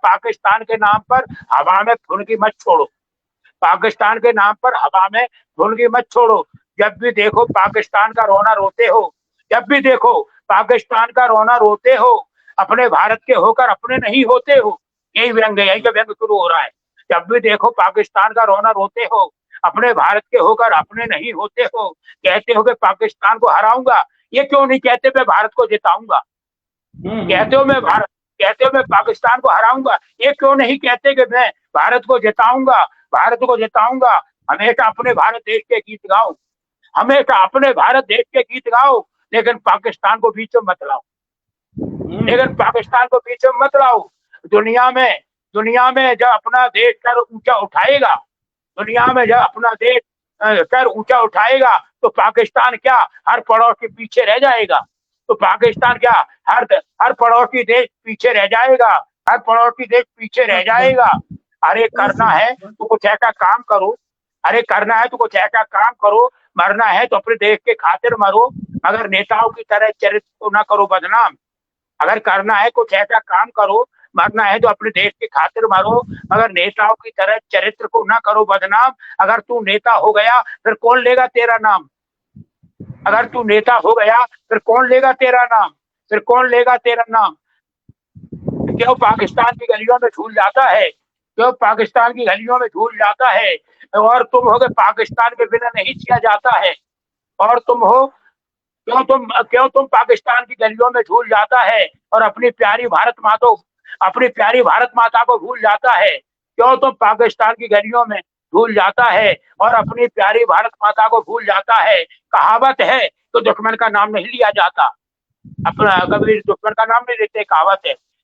हवा में फुनगी मत छोड़ो, पाकिस्तान के नाम पर हवा में फुनगी मत छोड़ो। जब भी देखो पाकिस्तान का रोना रोते हो, जब भी देखो पाकिस्तान का रोना रोते हो, अपने भारत के होकर अपने नहीं होते हो। यही व्यंग है, यही का व्यंग शुरू हो रहा है। जब भी देखो पाकिस्तान का रोना रोते हो, अपने भारत के होकर अपने नहीं होते हो। कहते हो कि पाकिस्तान को हराऊंगा, ये क्यों नहीं कहते मैं भारत को जिताऊंगा। कहते हो मैं पाकिस्तान को हराऊंगा, ये क्यों नहीं कहते कि मैं भारत को जिताऊंगा, भारत को जिताऊंगा। हमेशा अपने भारत देश के गीत गाओ, हमेशा अपने भारत देश के गीत गाओ, लेकिन पाकिस्तान को बीच में मत लाओ, लेकिन पाकिस्तान को बीच में मत लाओ। दुनिया में जब अपना देश सर ऊंचा उठाएगा, दुनिया में जब अपना देश सर ऊंचा उठाएगा, तो पाकिस्तान क्या हर पड़ोसी पीछे रह जाएगा, तो पाकिस्तान क्या हर पड़ोसी देश पीछे रह जाएगा, हर पड़ोसी देश पीछे रह जाएगा। अरे करना है तो कुछ ऐसा काम करो, अरे करना है तो कुछ ऐसा काम करो, मरना है तो अपने देश के खातिर मरो, मगर नेताओं की तरह चरित्र को ना करो बदनाम। अगर करना है कुछ ऐसा काम करो, मरना है तो अपने देश के खातिर मरो, मगर नेताओं की तरह चरित्र को ना करो बदनाम। अगर तू नेता हो गया फिर कौन लेगा तेरा नाम, अगर तू नेता हो गया फिर कौन लेगा तेरा नाम, फिर कौन लेगा तेरा नाम। क्यों पाकिस्तान की गलियों में झूल जाता है, क्यों पाकिस्तान की गलियों में झूल जाता है, और तुम हो गए पाकिस्तान के बिना नहीं जिया जाता है, और तुम हो क्यों तुम पाकिस्तान की गलियों में झूल जाता है, और अपनी प्यारी भारत माता को भूल जाता है। क्यों तुम पाकिस्तान की गलियों में भूल जाता है और अपनी प्यारी भारत माता को भूल जाता है। कहावत है तो दुश्मन का नाम नहीं लिया जाता, अपना कभी दुश्मन का नाम नहीं लेते।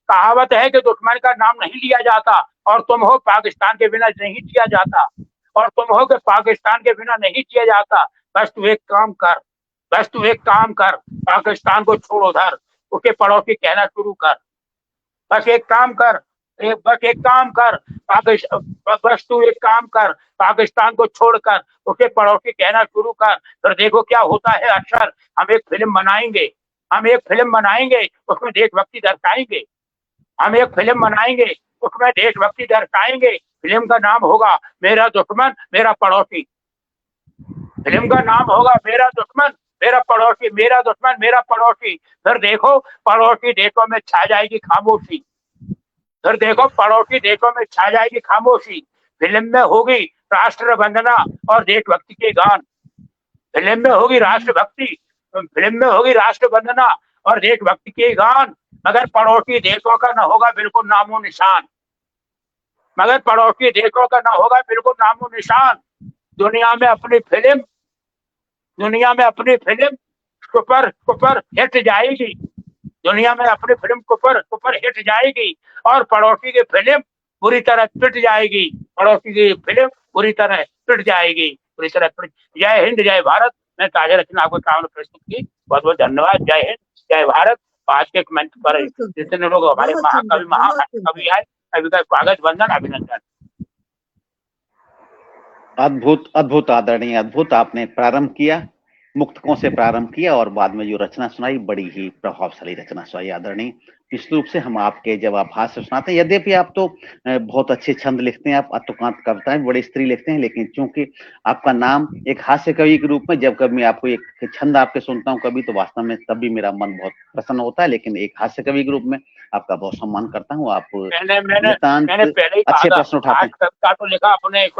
कहावत है कि दुश्मन का नाम नहीं लिया जाता, और तुम हो पाकिस्तान के बिना नहीं जिया जाता, और तुम हो कि पाकिस्तान के बिना नहीं जिया जाता। बस तू एक काम कर, बस तू एक काम कर, पाकिस्तान को छोड़ उधर, उसके पड़ोसी कहना शुरू कर। बस एक काम कर, बस एक काम कर, बस तू एक काम कर, पाकिस्तान को छोड़कर उसके पड़ोसी कहना शुरू कर। फिर देखो क्या होता है अक्षर। हम एक फिल्म बनाएंगे, उसमें देशभक्ति दर्शाएंगे, हम एक फिल्म बनाएंगे उसमें देशभक्ति दर्शाएंगे। फिल्म का नाम होगा मेरा दुश्मन मेरा पड़ोसी, फिल्म का नाम होगा मेरा दुश्मन मेरा पड़ोसी, मेरा दुश्मन मेरा पड़ोसी। फिर देखो पड़ोसी देशों में छा जाएगी खामोशी, फिर देखो पड़ोसी देशों में छा जाएगी खामोशी। फिल्म में होगी राष्ट्र वंदना और देशभक्ति के गान, फिल्म में होगी राष्ट्रभक्ति, फिल्म में होगी राष्ट्र वंदना और देशभक्ति के गान, मगर पड़ोसी देशों का न होगा बिल्कुल नामो निशान, मगर पड़ोसी देशों का न होगा बिल्कुल नामो निशान। दुनिया में अपनी फिल्म सुपर हिट जाएगी, दुनिया में अपनी फिल्म सुपर हिट जाएगी और पड़ोसी की फिल्म बुरी तरह पिट जाएगी, पड़ोसी की फिल्म बुरी तरह पिट जाएगी, बुरी तरह पिट। जय हिंद जय भारत। मैं ताजा रचना आपको सामने प्रस्तुत की। बहुत बहुत धन्यवाद। जय हिंद जय भारत। आज के मंच पर जितने लोग हमारे महाकवि महाकवि आए, कवि का स्वागत वंदन अभिनंदन।
अद्भुत अद्भुत आदरणीय, अद्भुत। आपने प्रारंभ किया, मुक्तकों से प्रारंभ किया और बाद में जो रचना सुनाई बड़ी ही प्रभावशाली रचना सुनाई आदरणीय। निश्चित रूप से हम आपके जब आप हास्य सुनाते हैं, यद्यपि आप तो बहुत अच्छे छंद लिखते हैं, आप अतुकांत कविताएं बड़ी स्त्री लिखते हैं, लेकिन चूंकि आपका नाम एक हास्य कवि के रूप में, जब कभी मैं आपको एक छंद आपके सुनता हूँ कभी, तो वास्तव में तब भी मेरा मन बहुत प्रसन्न होता है, लेकिन एक हास्य कवि के रूप में आपका बहुत सम्मान करता हूँ। आप
मैंने पहले
अच्छे प्रश्न उठाते हैं।
कविता तो लिखा अपने, एक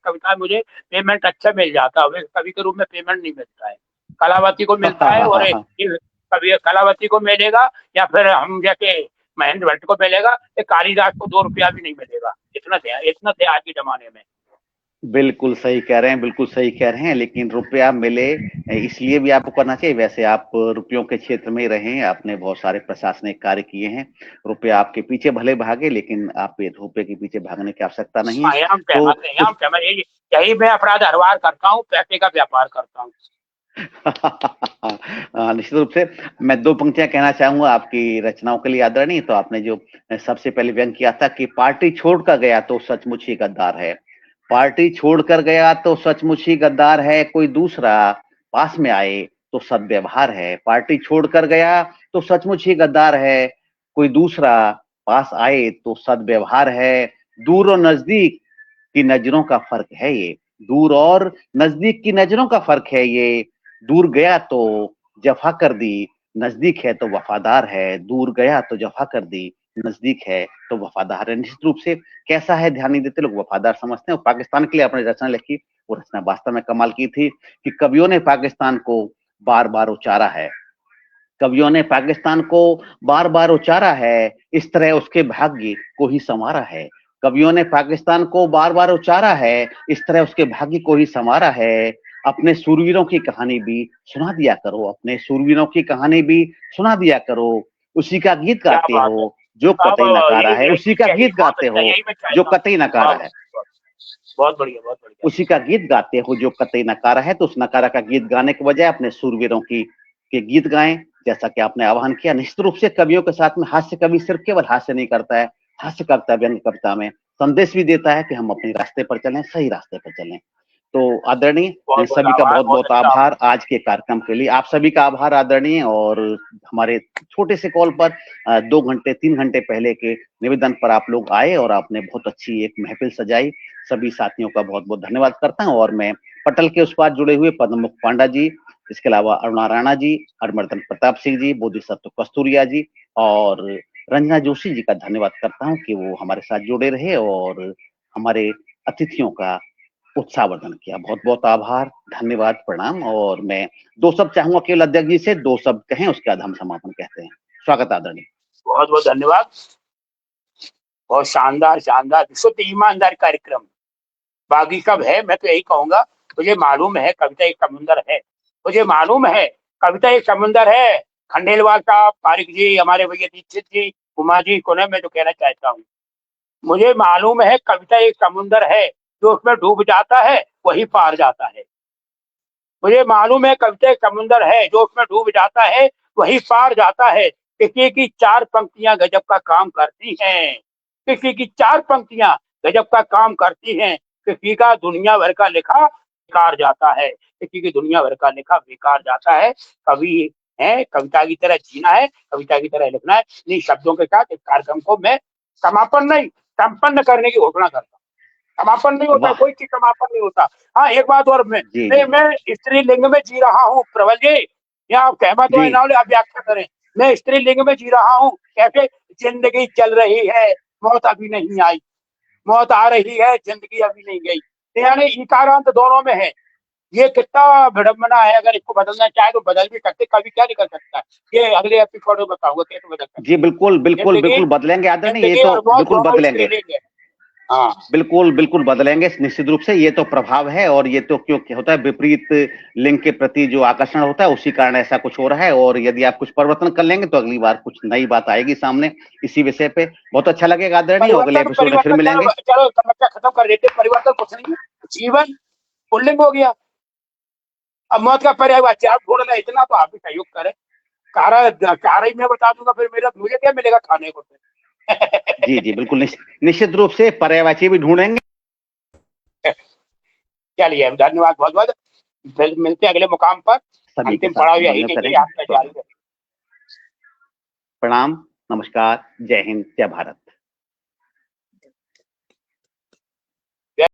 कविता मुझे पेमेंट अच्छा मिल जाता है, कवि के रूप में पेमेंट नहीं मिलता है, कलावती को मिलता है और कभी कलावती को मिलेगा या फिर हम जैसे महेंद्र भट्ट को मिलेगा, कालिदास को 2 रुपया भी नहीं मिलेगा। इतना थे आज के जमाने में।
बिल्कुल सही कह रहे हैं, बिल्कुल सही कह रहे हैं, लेकिन रुपया मिले इसलिए भी आपको करना चाहिए। वैसे आप रुपयों के क्षेत्र में रहे हैं, आपने बहुत सारे प्रशासनिक कार्य किए हैं, रुपया आपके पीछे भले भागे, लेकिन आप रुपये के पीछे भागने की आवश्यकता नहीं है।
यही मैं अपराध हर बार करता हूँ, पैसे का व्यापार करता हूँ।
निश्चित रूप से मैं 2 पंक्तियां कहना चाहूंगा आपकी रचनाओं के लिए आदरणीय। तो आपने जो सबसे पहले व्यंग किया था कि पार्टी छोड़कर गया तो सचमुच ही गद्दार है, पार्टी छोड़कर गया तो सचमुच ही गद्दार है, कोई दूसरा पास में आए तो सद्व्यवहार है, पार्टी छोड़कर गया तो सचमुच ही गद्दार है, कोई दूसरा पास आए तो सद्व्यवहार है, दूर और नजदीक की नजरों का फर्क है ये, दूर और नजदीक की नजरों का फर्क है ये, दूर गया तो जफा कर दी, नजदीक है तो वफादार है, दूर गया तो जफा कर दी, नजदीक है तो वफादार है। निश्चित रूप से कैसा है, ध्यान नहीं देते लोग, वफादार समझते हैं। और पाकिस्तान के लिए आपने रचना लिखी, वो रचना वास्तव में कमाल की थी कि कवियों ने पाकिस्तान को बार बार उचारा है, कवियों ने पाकिस्तान को बार बार उचारा है, इस तरह उसके भाग्य को ही संवारा है, कवियों ने पाकिस्तान को बार बार उचारा है, इस तरह उसके भाग्य को ही संवारा है, अपने सूरवीरों की कहानी भी सुना दिया करो, अपने सूरवीरों की कहानी भी सुना दिया करो, उसी का गीत गाते हो जो कतई नकारा है, उसी का गीत गाते हो जो कतई नकारा है,
बहुत बढ़िया, बहुत बढ़िया,
उसी का गीत गाते हो जो कतई नकारा है। तो उस नकारा का गीत गाने के बजाय अपने सूरवीरों के गीत गाएं, जैसा कि आपने आह्वान किया। निश्चित रूप से कवियों के साथ में हास्य कवि सिर्फ केवल हास्य नहीं करता है, हास्य करता है, व्यंग कविता में संदेश भी देता है कि हम अपने रास्ते पर चलें, सही रास्ते पर चलें। तो आदरणीय सभी का बहुत बहुत आभार आज के कार्यक्रम के लिए, आप सभी का आभार आदरणीय। और हमारे छोटे से कॉल पर 2 घंटे 3 घंटे पहले के निवेदन पर आप लोग आए और आपने बहुत अच्छी एक महफिल सजाई, सभी साथियों का बहुत बहुत धन्यवाद करता हूँ। और मैं पटल के उस पार जुड़े हुए पद्ममुख पांडा जी, इसके अलावा अरुणा राणा जी, हरमर्दन प्रताप सिंह जी, बोधिसत्व कस्तूरिया जी और रंजना जोशी जी का धन्यवाद करता हूँ कि वो हमारे साथ जुड़े रहे और हमारे अतिथियों का उत्साहवर्धन किया। बहुत बहुत आभार, धन्यवाद, प्रणाम। और मैं 2 शब्द चाहूंगा केवल अध्यक्ष जी से, 2 शब्द कहें, उसके बाद हम समापन कहते हैं। स्वागत आदरणीय।
बहुत बहुत धन्यवाद। बहुत शानदार शानदार शुद्ध ईमानदार कार्यक्रम, बाकी सब है। मैं तो यही कहूंगा, मुझे मालूम है कविता एक समुंदर है, मुझे मालूम है कविता एक समुंदर है। खंडेलवाल साहब, पारिक जी, हमारे भैया दीक्षित जी, उमा जी को मैं तो कहना चाहता हूँ, मुझे मालूम है कविता एक समुंदर है, जो उसमें डूब जाता है वही पार जाता है। मुझे मालूम है कविता एक समुंदर है, जो उसमें डूब जाता है वही पार जाता है। किसी की 4 पंक्तियां गजब का काम करती हैं, किसी की 4 पंक्तियां गजब का काम करती हैं, किसी का दुनिया भर का लिखा बेकार जाता है, किसी की दुनिया भर का लिखा बेकार जाता है। कवि है, कविता की तरह जीना है, कविता की तरह लिखना है। इन शब्दों के साथ इस कार्यक्रम को मैं समापन नहीं, संपन्न करने की घोषणा करता हूँ। समापन नहीं होता, कोई चीज समापन नहीं होता। हाँ, एक बात और, मैं स्त्रीलिंग में जी रहा हूँ प्रबल जी, या आप सहमत हो ना हो, आप व्याख्या करें। मैं स्त्रीलिंग में जी रहा हूँ, कैसे जिंदगी चल रही है, मौत अभी नहीं आई, मौत आ रही है, जिंदगी अभी नहीं गई। तो यानी इकारांत दोनों में है। ये कितना विडम्बना है। अगर इसको बदलना चाहे तो बदल भी सकते, कभी क्या नहीं कर सकता है। ये अगले एपिसोड में बताऊंगा कैसे बदल सकते।
जी बिल्कुल बिल्कुल बिल्कुल बदलेंगे आदरणीय, ये
जिंदगी
तो
और मौत
बिल्कुल
दोनों
बदलेंगे।
खेलेंगे। हाँ
बिल्कुल बिल्कुल बदलेंगे निश्चित रूप से। ये तो प्रभाव है, और ये तो क्यों होता है, विपरीत लिंग के प्रति जो आकर्षण होता है उसी कारण ऐसा कुछ हो रहा है। और यदि आप कुछ परिवर्तन कर लेंगे तो अगली बार कुछ नई बात आएगी सामने इसी विषय पे। बहुत अच्छा लगेगा आदरणीय, अगले
परिवर्तन
एपिसोड में फिर
परिवर्तन
मिलेंगे।
चलो समस्या खत्म कर देते। परिवर्तन कुछ नहीं है, जीवन पुल्लिंग हो गया। अब मौत का पर्यायवाची आप ढूंढ रहे, इतना तो आप भी सहयोग करें। कारा ही मैं बता दूंगा, फिर मेरा मुझे क्या मिलेगा खाने को।
जी जी बिल्कुल निश्चित रूप से पर्यायवाची भी ढूंढेंगे।
चलिए धन्यवाद बहुत बहुत। फिर मिलते हैं अगले मुकाम पर।
सभी के
अंतिम
साथ
पड़ाव यही
समन्वय
देखिए,
करेंगे।
आपका जारी है।
प्रणाम, नमस्कार, जय हिंद, जय भारत।